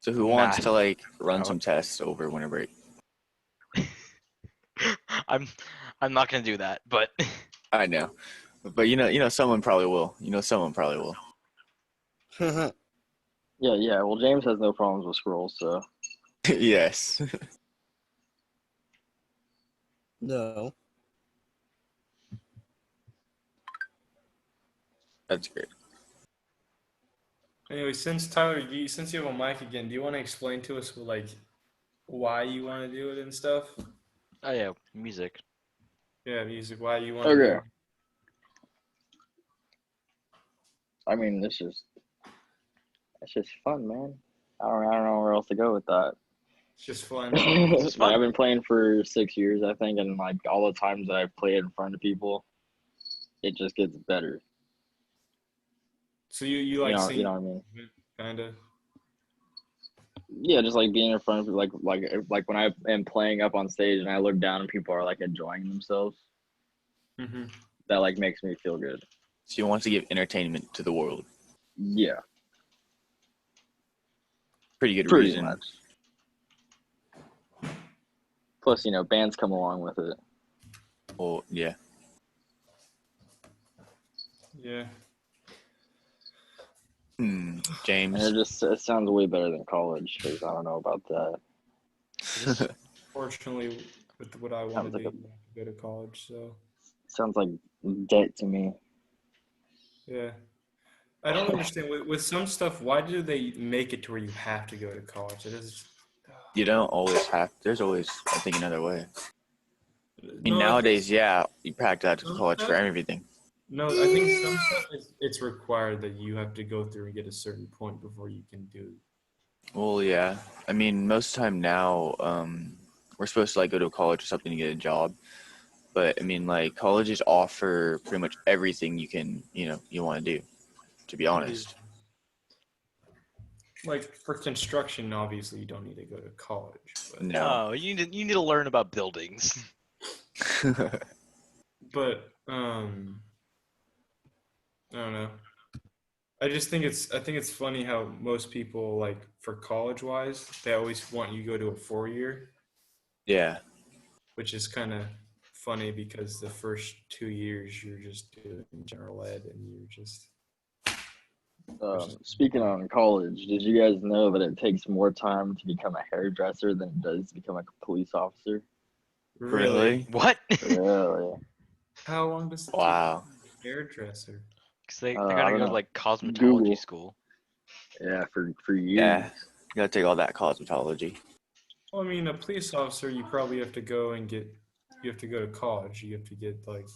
So who wants Math. to like run Out. some tests over winter break? I'm not gonna do that, but I know. But someone probably will. Someone probably will. Yeah. Well, James has no problems with squirrels, so Yes. No. That's great. Anyway, since since you have a mic again, do you want to explain to us like why you want to do it and stuff? oh yeah, music. Yeah, music. Why you want to do okay. it? I mean, it's just fun, man. I don't know where else to go with that. It's just fun. is fun. Like, I've been playing for 6 years, I think, and like all the times that I've played in front of people, it just gets better. So you like You singing, know what I mean? kind of. Yeah, just like being in front of like when I am playing up on stage and I look down and people are like enjoying themselves. Mm-hmm. That like makes me feel good. So you want to give entertainment to the world. Yeah, Pretty good pretty reason. much. Plus, bands come along with it. Well, yeah. Yeah. And James. it sounds way better than college because I don't know about that. Fortunately, with what I want Sounds to like do, I have to go to college. So Sounds like debt to me. yeah, I don't understand with some stuff. Why do they make it to where you have to go to college? It is. You don't always have. There's always, I think, another way. mean, No, nowadays, yeah, you practice at some college for stuff. everything. No, I think some stuff it's required that you have to go through and get a certain point before you can do. Well, yeah. I mean, most of the time now, we're supposed to like go to college or something to get a job. But I mean, like colleges offer pretty much everything you want to do. To be honest, Like for construction, obviously you don't need to go to college, but no. Oh, you need to learn about buildings. but I don't know. I think it's funny how most people like for college wise, they always want you to go to a 4 year, Yeah. which is kind of funny because the first 2 years you're just doing general ed and you're just Speaking on college, did you guys know that it takes more time to become a hairdresser than it does to become a police officer? really. What? Really? How long does it take Wow. to be a hairdresser? Because they I gotta don't go to know. like cosmetology Google. school. Yeah, for years. Yeah. You gotta take all that cosmetology. Well, I mean, a police officer, you probably have to go and get. You have to go to college. You have to get like.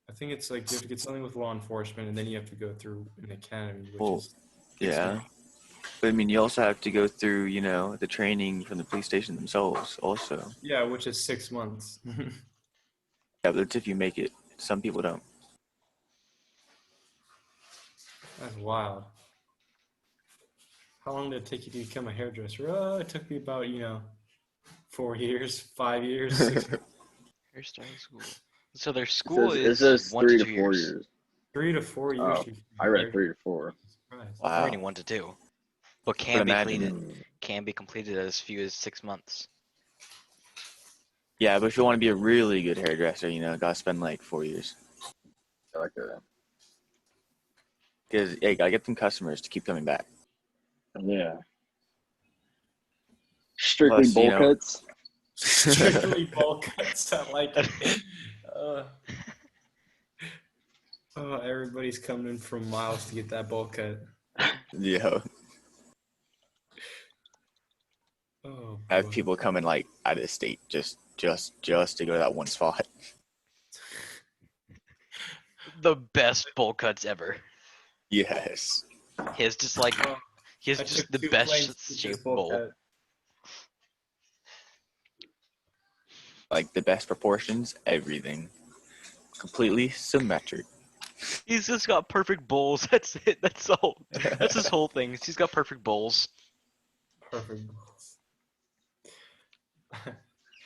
I think it's like you have to get something with law enforcement, and then you have to go through an academy, which Well, is 6 yeah. months. But I mean, you also have to go through, the training from the police station themselves, also. Yeah, which is 6 months. Yeah, but that's if you make it. Some people don't. That's wild. How long did it take you to become a hairdresser? It took me about 4 years, 5 years, 6 years, Hairstyling school. So their It school says, is 1 to 3 2 to 4 years. years. 3 to 4 years. Oh, to become I a read hairdresser. 3 to 4. Surprised. I'm Wow. reading 1 to 2, but But imagine. can be completed as few as 6 months. Yeah, but if you want to be a really good hairdresser, gotta spend like 4 years. Like a, Because, hey, gotta get them customers to keep coming back. yeah. Strictly Plus, bowl cuts. Strictly bowl cuts. I like it. Everybody's coming in from miles to get that bowl cut. Yeah. Oh, Have boy. people coming like out of the state just to go to that one spot. The best bowl cuts ever. Yes. He has I just took the 2 best planes to get this shaped bowl bowl. cut. Like the best proportions, everything. Completely symmetric. He's just got perfect bowls. That's it. That's all. That's his whole thing. He's got perfect bowls. Perfect.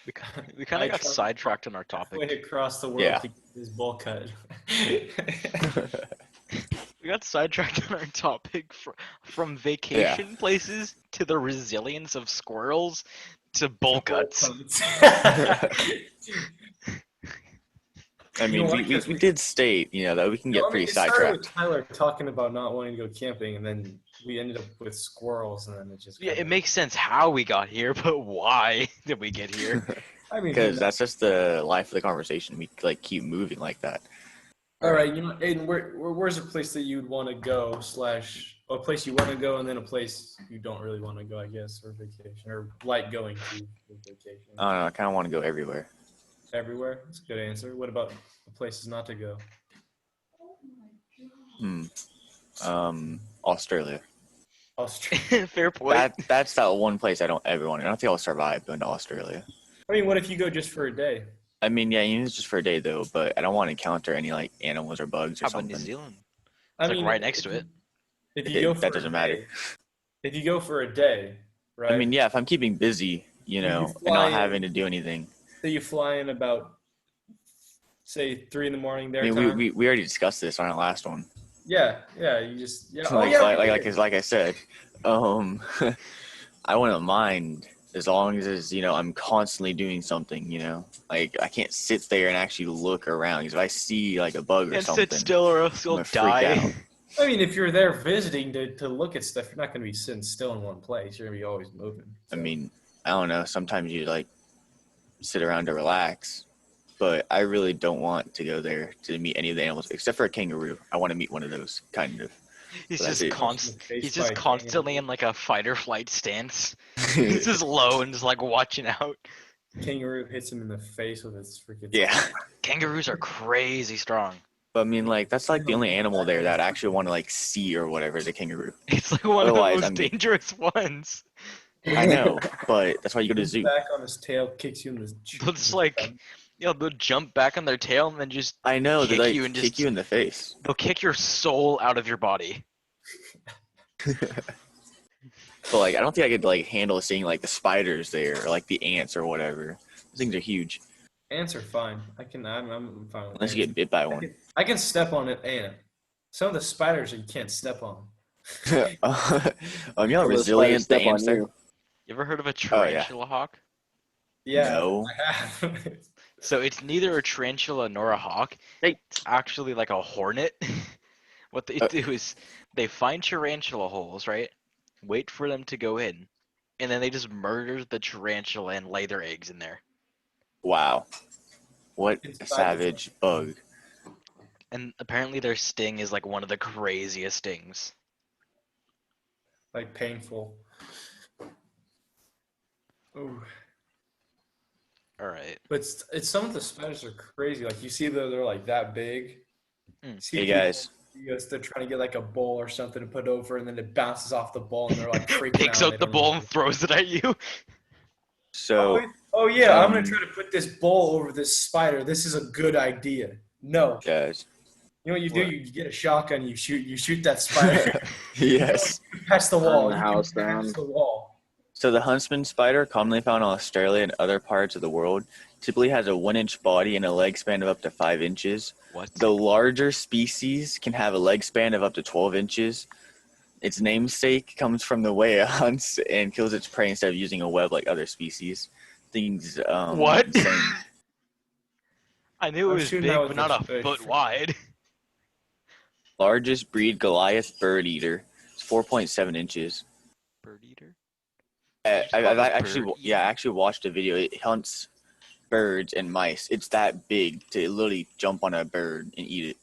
We kind I of got traveled sidetracked on our halfway topic. across the world Yeah. to get this bowl cut. We got sidetracked on our topic from vacation places to the resilience of squirrels to bowl cuts. I mean, we did state, that we can get pretty it started with sidetracked. Tyler talking about not wanting to go camping, and then we ended up with squirrels, and then it just Yeah, it makes sense how we got here, but why did we get here? I mean, Because that's just the life of the conversation. We like keep moving like that. all right, Aiden, where's a place that you'd want to go / a place you want to go, and then a place you don't really want to go, I guess, for vacation or like going to for vacation. I don't know. I kind of want to go everywhere. Everywhere. That's a good answer. What about the places not to go? Australia. Australia. Fair point. That's that one place I don't ever want to. I don't think I'll survive going to Australia. I mean, what if you go just for a day? I mean, yeah, it's just for a day though, but I don't want to encounter any like animals or bugs or How about something. New Zealand? I It's mean, like right next to it. If you go for That doesn't matter. If you go for a day, right? I mean, yeah, if I'm keeping busy, and fly not in- having to do anything. So you fly in about, say, 3 a.m. their I mean, time. we already discussed this on our last one. Yeah. You just Like I said, I wouldn't mind as long as I'm constantly doing something. Like I can't sit there and actually look around because if I see like a bug or And something, sit still or else I'm you'll gonna freak die. out. I mean, if you're there visiting to look at stuff, you're not going to be sitting still in one place. You're going to be always moving. I mean, I don't know. Sometimes you like sit around to relax, but I really don't want to go there to meet any of the animals except for a kangaroo. I want to meet one of those, kind of. He's But just that's it. he's just constantly in like a fight or flight stance. He's just low and just like watching out. Kangaroo hits him in the face with its freaking. Yeah. Kangaroos are crazy strong. But I mean, like, that's like the only animal there that I actually want to like see or whatever is a kangaroo. It's like one Otherwise, of the I most mean- dangerous ones. I know, but that's why you go to Goes zoo. back on his tail, kicks you in the. They'll just like, they'll jump back on their tail and then just I know, they kick like you and kick just you in the face. they'll kick your soul out of your body. But like, I don't think I could like handle seeing like the spiders there or like the ants or whatever. Those things are huge. Ants are fine. I'm fine with Unless ants. you get bit by I one. can step on an ant. Some of the spiders you can't step on. You know how Or the spiders resilient the step on ants are? you. You ever heard of a Oh, yeah. tarantula hawk? Yeah, No. I have. So it's neither a tarantula nor a hawk. It's actually like a hornet. What they do is they find tarantula holes, right? Wait for them to go in, and then they just murder the tarantula and lay their eggs in there. Wow. What a Inside the savage bug. And apparently their sting is like one of the craziest stings. Like painful. Ooh. All right. But it's some of the spiders are crazy. Like you see they're like that big. Mm. See Hey people- guys. videos, they're trying to get like a bowl or something to put over, and then it bounces off the bowl, and they're like freaking Picks out. out the bowl and throws it at you. So Oh yeah, I'm gonna Um, try to put this bowl over this spider. This is a good idea. No, guys. you know what you do? What? You get a shotgun. You shoot that spider. Yes. Past the wall. Burn the You house can pass down. the wall. So the huntsman spider, commonly found in Australia and other parts of the world, typically has a 1-inch body and a leg span of up to 5 inches. What? The larger species can have a leg span of up to 12 inches. Its namesake comes from the way it hunts and kills its prey instead of using a web like other species. Things What? insane. I knew it I'm was shooting big, that but with not a a foot freaking- wide. Largest breed Goliath bird eater. It's 4.7 inches. Bird eater? I've a actually, bird yeah, I eater? actually watched a video. It hunts birds and mice. It's that big to literally jump on a bird and eat it.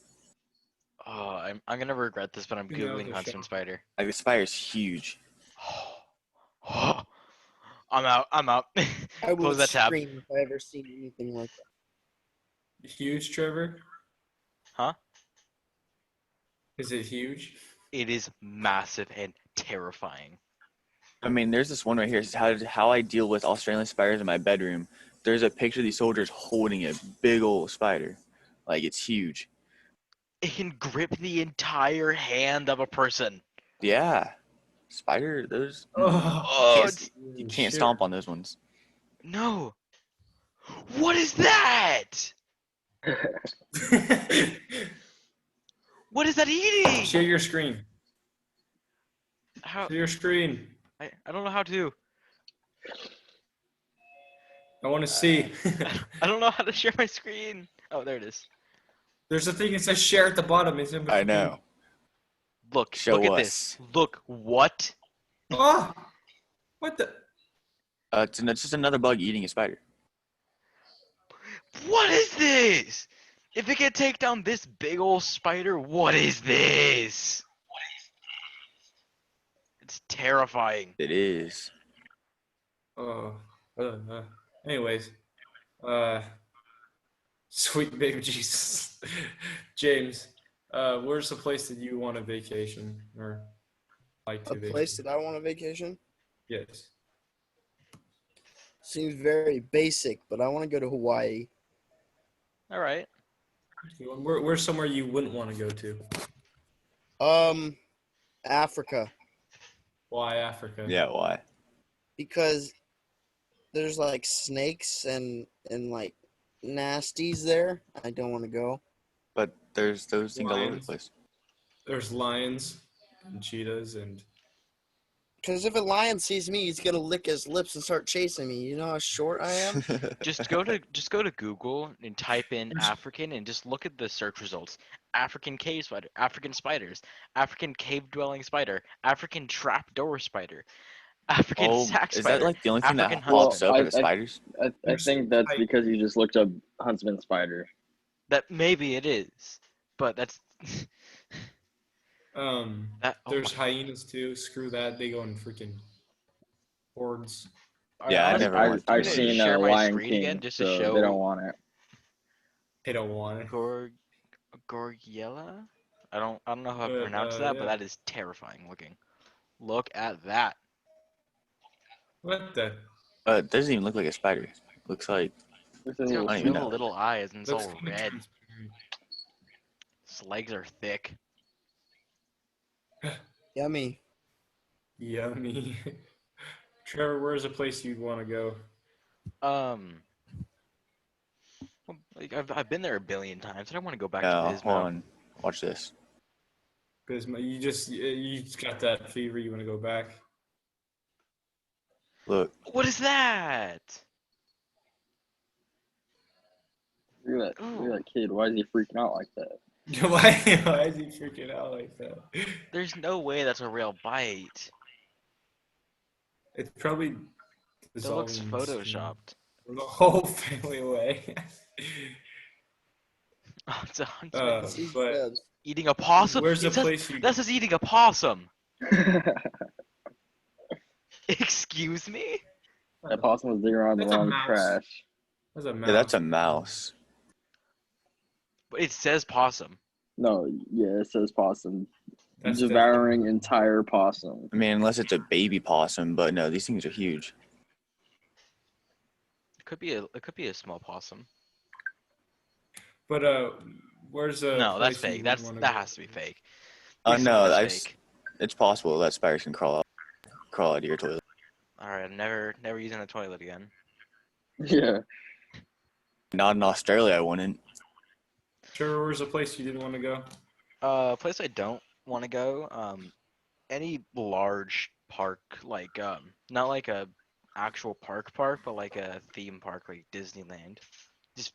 Oh, I'm gonna regret this, but I'm You know googling the huntsman show. spider. Like the spider's huge. I'm out. I'm out. I would Close that tab. scream if I ever seen anything like that. Huge, Trevor. Huh? Is it huge? It is massive and terrifying. I mean, there's this one right here. It says how I deal with Australian spiders in my bedroom. There's a picture of these soldiers holding a big old spider. Like, it's huge. It can grip the entire hand of a person. Yeah. Spider, those. Oh, Can't- it's, you can't stomp on those ones. no. What is that? What is that eating? Share your screen. How? Share your screen. I don't know how to. I want to see. I don't know how to share my screen. Oh, there it is. There's a thing that says share at the bottom. It's in I between. know. Look, Show look at us. this. Look, what? Oh, what the? It's just another bug eating a spider. What is this? If it can take down this big old spider, what is this? It's terrifying. It is. Oh. Anyways, sweet baby Jesus, James. Where's the place that you want a vacation or like to A vacation? place that I want a vacation Yes. seems very basic, but I want to go to Hawaii. All right. Where's somewhere you wouldn't want to go to? Africa, Why Africa? Yeah, why? because there's like snakes and like nasties there. I don't want to go. But there's those things all over the Lions. place. There's lions and cheetahs and Because if a lion sees me, he's gonna lick his lips and start chasing me. You know how short I am. Just go to Google and type in African and just look at the search results. African cave spider, African spiders, African cave dwelling spider, African trapdoor spider, African sack is spider. that like the only thing African that pops huntsman. up Well, are the spiders? I think that's because you just looked up huntsman spider. That maybe it is, but that's that. Oh there's my- hyenas too. Screw that. They go in freaking hordes. Yeah, I honestly, never I watched I'm I've gonna Dumbo. seen share my Lion screen King, again just to so they don't show want it. They don't want it. Gorgiella. I don't know how to pronounce that, but Yeah. that is terrifying looking. Look at that. What the? It doesn't even look like a spider. Looks like This is a It's little got I don't even little know. little eyes and it's Looks all kind of red. transparent. Its legs are thick. Yummy. Yummy. Trevor, where's a place you'd want to go? Um, well, like I've been there a billion times. I don't want to go back to Yeah, hold Bismo. on. Watch this. Because you just got that fever. You want to go back? Look. What is that? Look at Ooh, that kid. Why is he freaking out like that? Why is he freaking out like that? there's no way that's a real bite. It's probably That looks dissolving in the skin. photoshopped. The whole family away. Oh, it's a hunchback He's But dead. eating a possum. where's a It says place you? that says eating a possum. That Excuse me? possum was digging around the That's a wrong mouse. trash. That's a mouse. Yeah, that's a mouse. But it says possum. No, yeah, it says possum. That's Devouring definitely- entire possum. I mean, unless it's a baby possum, but no, these things are huge. It could be a small possum. But where's a No, that's place you fake. would want to That go? has to be fake. Please tell me No, that's fake. it's possible that spiders can crawl out of your toilet. All right, I'm never using the toilet again. Yeah. Not in Australia, I wouldn't. Trevor, where's a place you didn't want to go? A place I don't want to go. Any large park, like not like a actual park, but like a theme park, like Disneyland. Just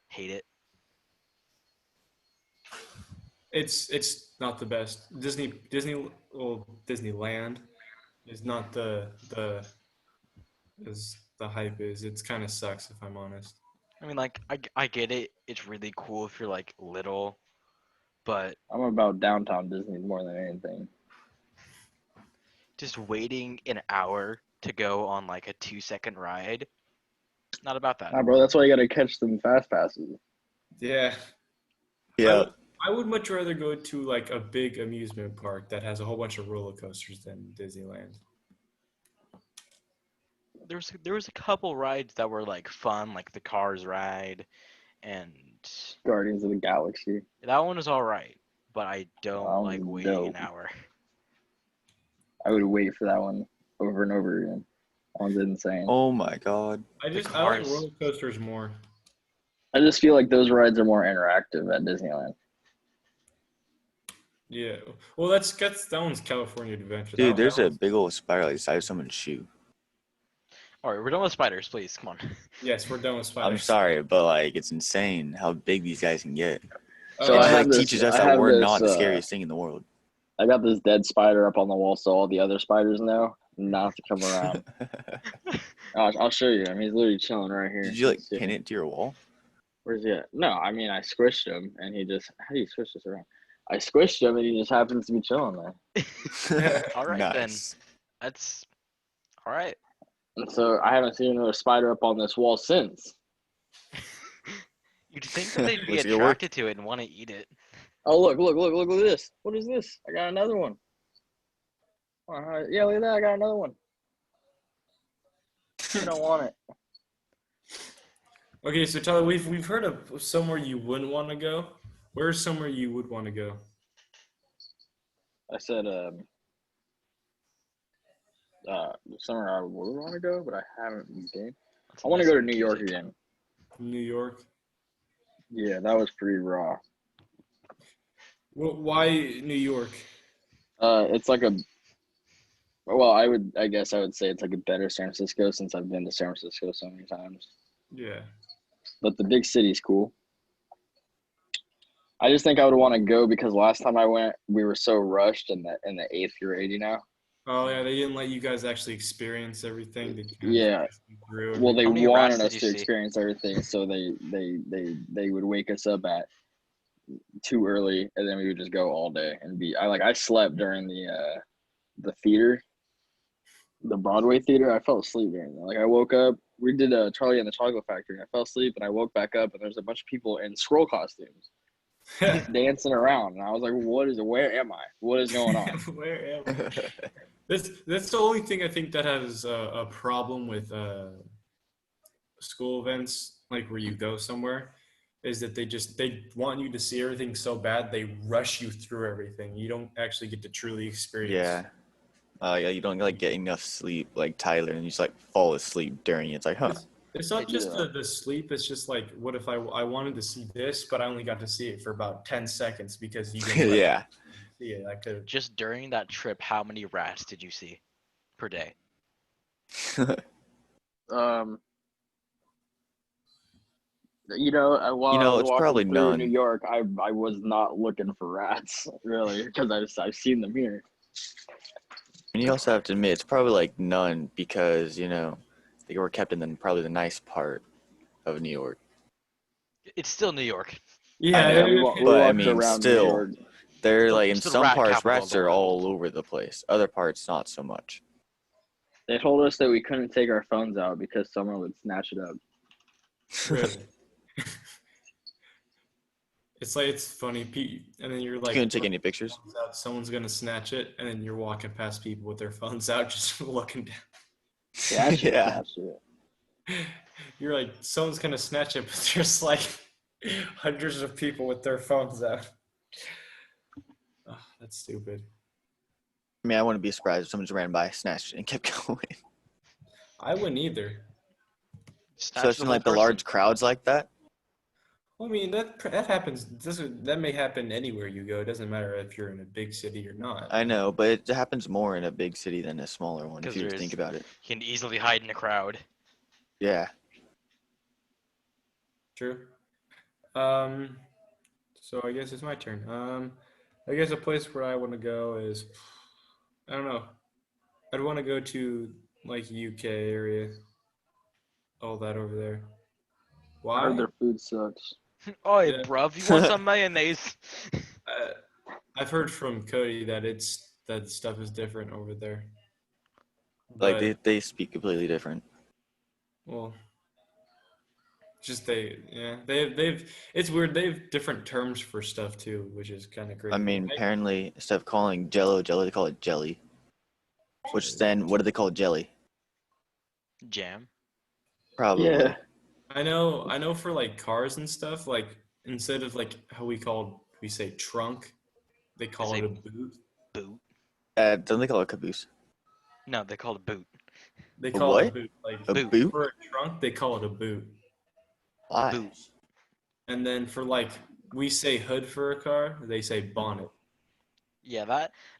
hate it. It's not the best. Disneyland is not as the hype is. It's kind of sucks if I'm honest. I mean, like I get it. It's really cool if you're like little, but I'm about downtown Disney more than anything. just waiting an hour to go on like a 2-second ride, not about that. Nah, bro, that's why you gotta catch them fast passes. Yeah. Yeah, I would much rather go to like a big amusement park that has a whole bunch of roller coasters than Disneyland. There was a couple rides that were like fun, like the Cars ride, and Guardians of the Galaxy. that one was all right. But I don't That like one's waiting dope. an hour. I would wait for that one over and over again. That one's insane. oh my god. I like Cars. roller coasters more. I just feel like those rides are more interactive at Disneyland. Yeah. Well, that one's California Adventure. Dude, there's that a one's- big old spider like the size of someone's shoe. All right, we're done with spiders, please. Come on. Yes, we're done with spiders. I'm sorry, but like it's insane how big these guys can get. So It I just have like this- teaches us I that have we're this, not the scariest thing in the world. I got this dead spider up on the wall, so all the other spiders know not to come around. I'll show you. I mean, he's literally chilling right here. Did you like Let's see. pin it to your wall? Where's he at? No, I mean, I squished him, and he just. How do you squish this around? I squished him, and he just happens to be chilling there. All right Nice. then. That's all right. And so I haven't seen another spider up on this wall since. You'd think that they'd be Looks like it worked. attracted to it and want to eat it. Oh, look at this. What is this? I got another one. Yeah, look at that. I got another one. You don't want it. Okay, so Tyler, we've heard of somewhere you wouldn't want to go. Where's somewhere you would want to go? I said, somewhere I would want to go, but I haven't been. That's I want to go to nice New York music. again. New York. Yeah, that was pretty raw. Well, why New York? It's like a. Well, I guess I would say it's like a better San Francisco since I've been to San Francisco so many times. Yeah. But the big city's cool. I just think I would want to go because last time I went, we were so rushed in the 8th grade, you know. Oh yeah, they didn't let you guys actually experience everything. They kind of Yeah. pushed you through Well, they How many rats wanted did us you to see? experience everything, so they would wake us up at too early, and then we would just go all day and be. I slept during the theater. the Broadway theater. I fell asleep during that. Like I woke up. We did Charlie and the Chocolate Factory. And I fell asleep and I woke back up and there's a bunch of people in scroll costumes dancing around. And I was like, "What is? Where am I? What is going on?" Where am I? That's the only thing I think that has a problem with school events, like where you go somewhere, is that they want you to see everything so bad they rush you through everything. You don't actually get to truly experience. Yeah. Yeah, you don't like get enough sleep like Tyler, and you just like fall asleep during it. It's like, huh? It's not just Yeah. the sleep. It's just like, what if I wanted to see this, but I only got to see it for about 10 seconds because you didn't let Yeah. me see it. I could. Just during that trip, how many rats did you see per day? Um, while I was It's walking probably through New none. York, I was not looking for rats really because I've seen them here. And you also have to admit it's probably like none because they were kept in probably the nice part of New York. It's still New York. Yeah, I Yeah, know, we but I walked mean, around New still, York. they're like in It's the some rat parts, capital of rats the are world. all over the place. Other parts, not so much. They told us that we couldn't take our phones out because someone would snatch it up. really. It's like it's funny, and then you're You like, couldn't take any pictures. someone's gonna snatch it, and then you're walking past people with their phones out, just looking down. They actually Yeah. snatched it. You're like, someone's gonna snatch it, but there's like hundreds of people with their phones out. Oh, that's stupid. I mean, I wouldn't be surprised if someone just ran by, snatched it, and kept going. I wouldn't either. Snatch Especially the in whole like the person. large crowds like that. Well, I mean, that happens. That may happen anywhere you go. It doesn't matter if you're in a big city or not. I know, but it happens more in a big city than a smaller one if Because you think about it. you can easily hide in a crowd. Yeah. True. So I guess it's my turn. I guess a place where I want to go is, I don't know. I'd want to go to like UK area, all that over there. I heard Why? their food sucks. Oi, Yeah. bruv, you want some mayonnaise? Uh, I've heard from Cody that that stuff is different over there. Like But they speak completely different. well, just they've it's weird. They have different terms for stuff too, which is kind of crazy. I mean, apparently instead of calling Jello jelly, they call it jelly. Which then, what do they call jelly? Jam. Probably. Yeah. I know for like cars and stuff, like instead of like how we say trunk, they call say it a boot. Boot. Don't they call it caboose? No, they call it boot. They A call it a what? boot. Like A Boot. boot? for a trunk, they call it a boot. A Why? boot. And then for like we say hood for a car, they say bonnet. Yeah,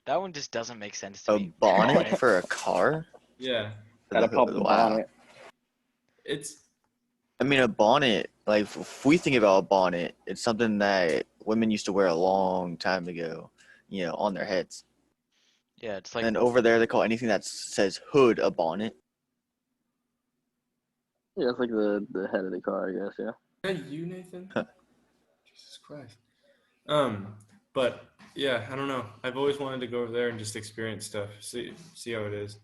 that one just doesn't make sense to A me. bonnet for a car? Yeah, Gotta pop the Wow. bonnet. it's I mean, a bonnet, like, if we think about a bonnet, it's something that women used to wear a long time ago, on their heads. Yeah, it's like And over there, they call anything that says hood a bonnet. Yeah, it's like the head of the car, I guess. Yeah. is that you, Nathan? Jesus Christ. But yeah, I don't know. I've always wanted to go over there and just experience stuff. See how it is.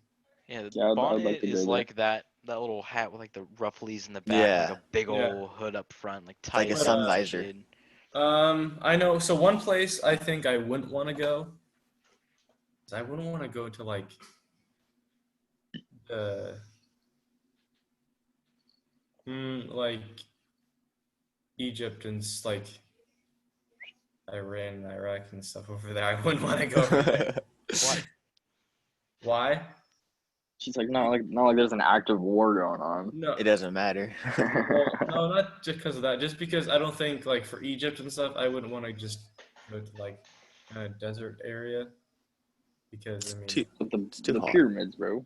yeah, the Yeah, I'd like bonnet to go is there. like that little hat with like the rufflies in the back, Yeah. like a big Yeah. old hood up front, like like tight a as sun a visor. kid. I know. So one place I think I wouldn't want to go is I wouldn't want to go to like the like Egypt and like Iran and Iraq and stuff over there. I wouldn't want to go over there. Why? Why? She's like not like there's an active war going on. No. It doesn't matter. Well, no, not just because of that. Just because I don't think like for Egypt and stuff, I wouldn't want to just go to like kind of desert area because I mean, Too- But the It's too the hot. pyramids, bro.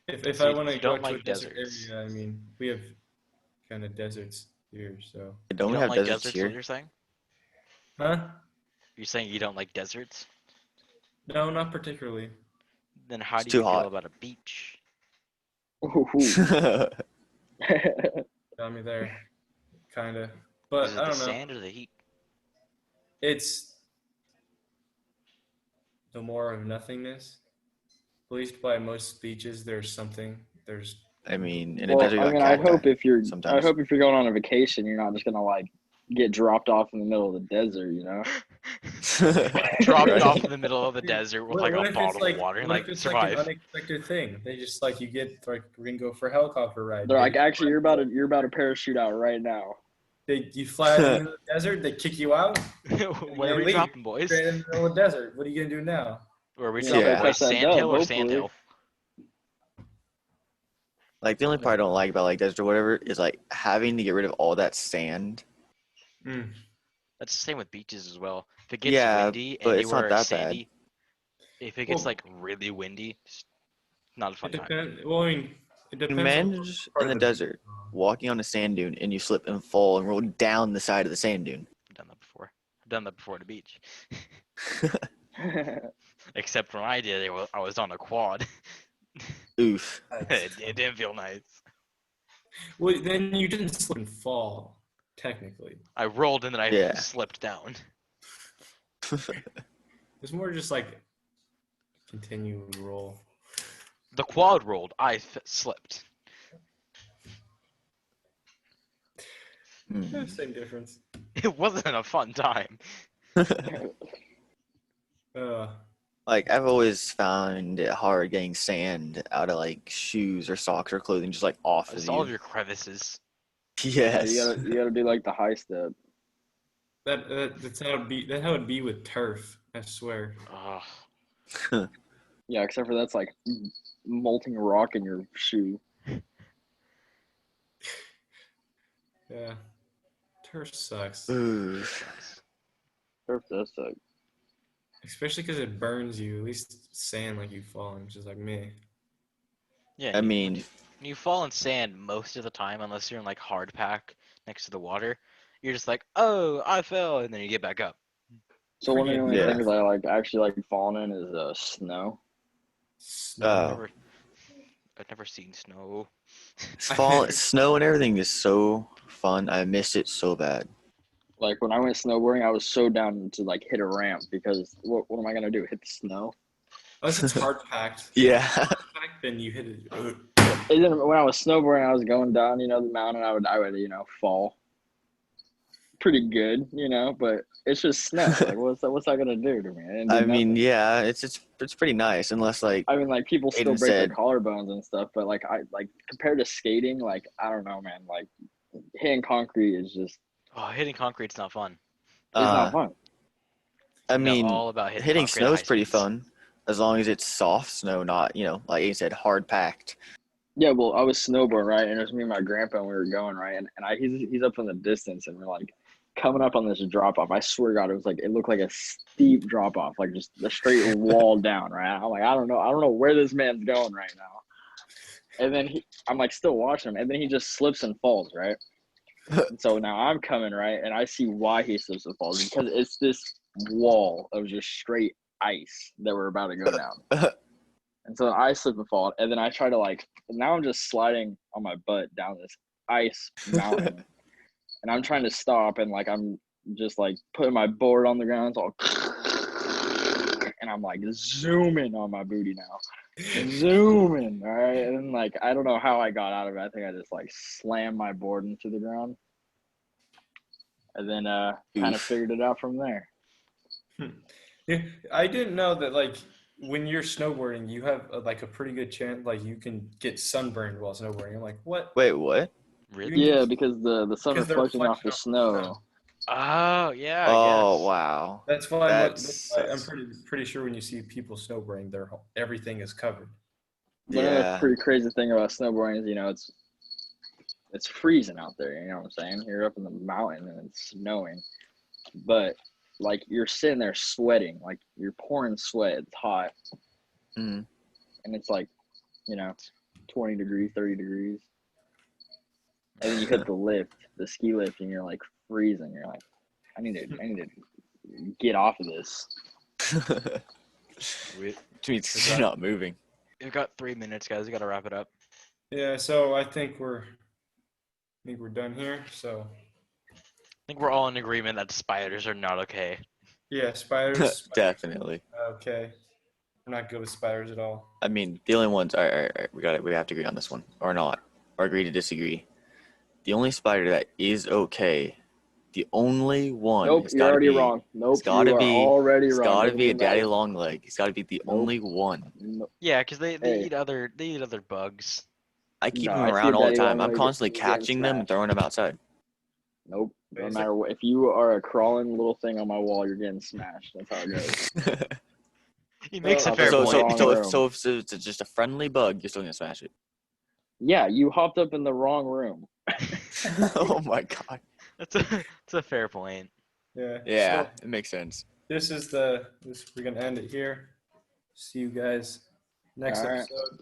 if So I want to you go don't to a like desert deserts. area, I mean, we have kind of deserts here, so. Don't You we don't have like deserts deserts, here? what you're saying? Huh? You're saying you don't like deserts? No, not particularly. Then how It's do too you feel hot. about a beach? Ooh. Got me there, kind of. Is But it I the don't know. sand or the heat? It's the more of nothingness. At least by most beaches, there's something. There's I mean, in a Well, desert, you I got mean, I hope cacti if you're sometimes. going on a vacation, you're not just gonna like get dropped off in the middle of the desert, Dropped Right. off in the middle of the desert with like what a if it's bottle of like water and what like if it's like an survive. unexpected thing? They just like you get like we're gonna go for a helicopter ride. They're like, They- actually, you're about to parachute out right now. you fly out into the desert. They kick you out. Where are we leave. dropping, boys? Straight in the middle of the desert. What are you gonna do now? Where are we You dropping, gotta boys? catch that Sandhill dub, or hopefully. Sandhill? Like the only part I don't like about like desert or whatever is like having to get rid of all that sand. Mm. That's the same with beaches as well. If it gets Yeah, windy but it's anywhere not that bad. sandy, if it gets Well- like really windy, it's not a fun It time. depends. Well, I mean, it depends. on Manage part in of the desert, walking on a sand dune, and you slip and fall and roll down the side of the sand dune. I've done that before. I've done that before at a beach. Except when I did it, I was on a quad. Oof. It didn't feel nice. Well, then you didn't slip and fall, technically. I rolled and then I Yeah. slipped down. It's more just like continue to roll. The quad rolled. I slipped. Hmm. Same difference. It wasn't a fun time. Like I've always found it hard getting sand out of like shoes or socks or clothing, just like off of It's all of you. your crevices. Yeah, Yes. you gotta do like the high step. That's how it'd be. That's how it'd be with turf. I swear. Ugh. Yeah, except for that's like molting rock in your shoe. Yeah. Turf sucks, Oof. Turf does suck. especially because it burns you. At least sand, like you fall, and it's just like me. Yeah. I and mean, when you fall in sand most of the time, unless you're in like hard pack next to the water, you're just like, oh, I fell, and then you get back up. So one of the only Yeah. things I like actually like falling in is snow. Snow. I've never seen snow. snow and everything is so fun. I miss it so bad. Like when I went snowboarding, I was so down to like hit a ramp because what am I gonna do? Hit the snow? Unless it's hard packed. Yeah. Then you hit it. And then when I was snowboarding, I was going down, the mountain. I would, fall. Pretty good, but it's just snow. Like, what's that gonna do to me? It didn't do I mean, nothing. yeah, it's pretty nice unless like I mean, like people still Aiden break their said- collarbones and stuff, but like compared to skating, like I don't know, man. Like hitting concrete is just Oh, hitting concrete's not fun. it's not fun. I know mean, all about hitting hitting concrete at snow's high pretty speeds. fun as long as it's soft snow, not like Aiden said, hard packed. Yeah, well, I was snowboarding, right, and it was me and my grandpa, and we were going, right, and he's up in the distance, and we're like coming up on this drop off. I swear to God, it looked like a steep drop off, like just a straight wall down, right. I'm like, I don't know where this man's going right now. And then I'm like still watching him, and then he just slips and falls, right. And so now I'm coming, right, and I see why he slips and falls because it's this wall of just straight ice that we're about to go down. And so I slip and fall, and then I try to now I'm just sliding on my butt down this ice mountain, and I'm trying to stop, and I'm just putting my board on the ground, it's all, and I'm zooming on my booty now, zooming, all right, and then I don't know how I got out of it. I think I just slammed my board into the ground, and then kind of Oof. figured it out from there. Yeah, I didn't know that when you're snowboarding, you have a pretty good chance you can get sunburned while snowboarding. I'm like, what? Wait, what? Really? Yeah, because the sun Because they're reflecting off the reflecting off the snow. Oh, yeah, I Oh guess. wow. That's why That's I'm pretty sure when you see people snowboarding, everything is covered. But another Yeah. pretty crazy thing about snowboarding is, it's freezing out there. You know what I'm saying? You're up in the mountain and it's snowing, but you're sitting there sweating, you're pouring sweat. It's hot, Mhm. and it's 20 degrees, 30 degrees, and then you hit the ski lift, and you're freezing. You're like, I need to get off of this. We, Which means you're not moving. we've got 3 minutes, guys. We gotta wrap it up. Yeah, so I think we're done here. So I think we're all in agreement that spiders are not okay. yeah, spiders. Definitely. Okay. I'm not good with spiders at all. I mean, the only ones. All right. We have to agree on this one, or not, or agree to disagree. The only spider that is okay, the only one Nope, has you're got to already be. wrong. It's Nope, got you to are be. already It's wrong. got to Doesn't be a even daddy matter. long leg. It's got to be the Nope. only one. No, Yeah, because they Hey. eat other bugs. I keep No, them I see a around all the daddy time. long I'm leg, constantly you're getting catching them and smashed. throwing them outside. Nope. Wait, No is matter what. If you are a crawling little thing on my wall, you're getting smashed. That's how it goes. He makes a Hopped fair up in the point. wrong room. if it's just a friendly bug, you're still gonna smash it. Yeah, you hopped up in the wrong room. Oh my god. That's a fair point. Yeah. Yeah, So it makes sense. we're gonna end it here. See you guys next All right. episode.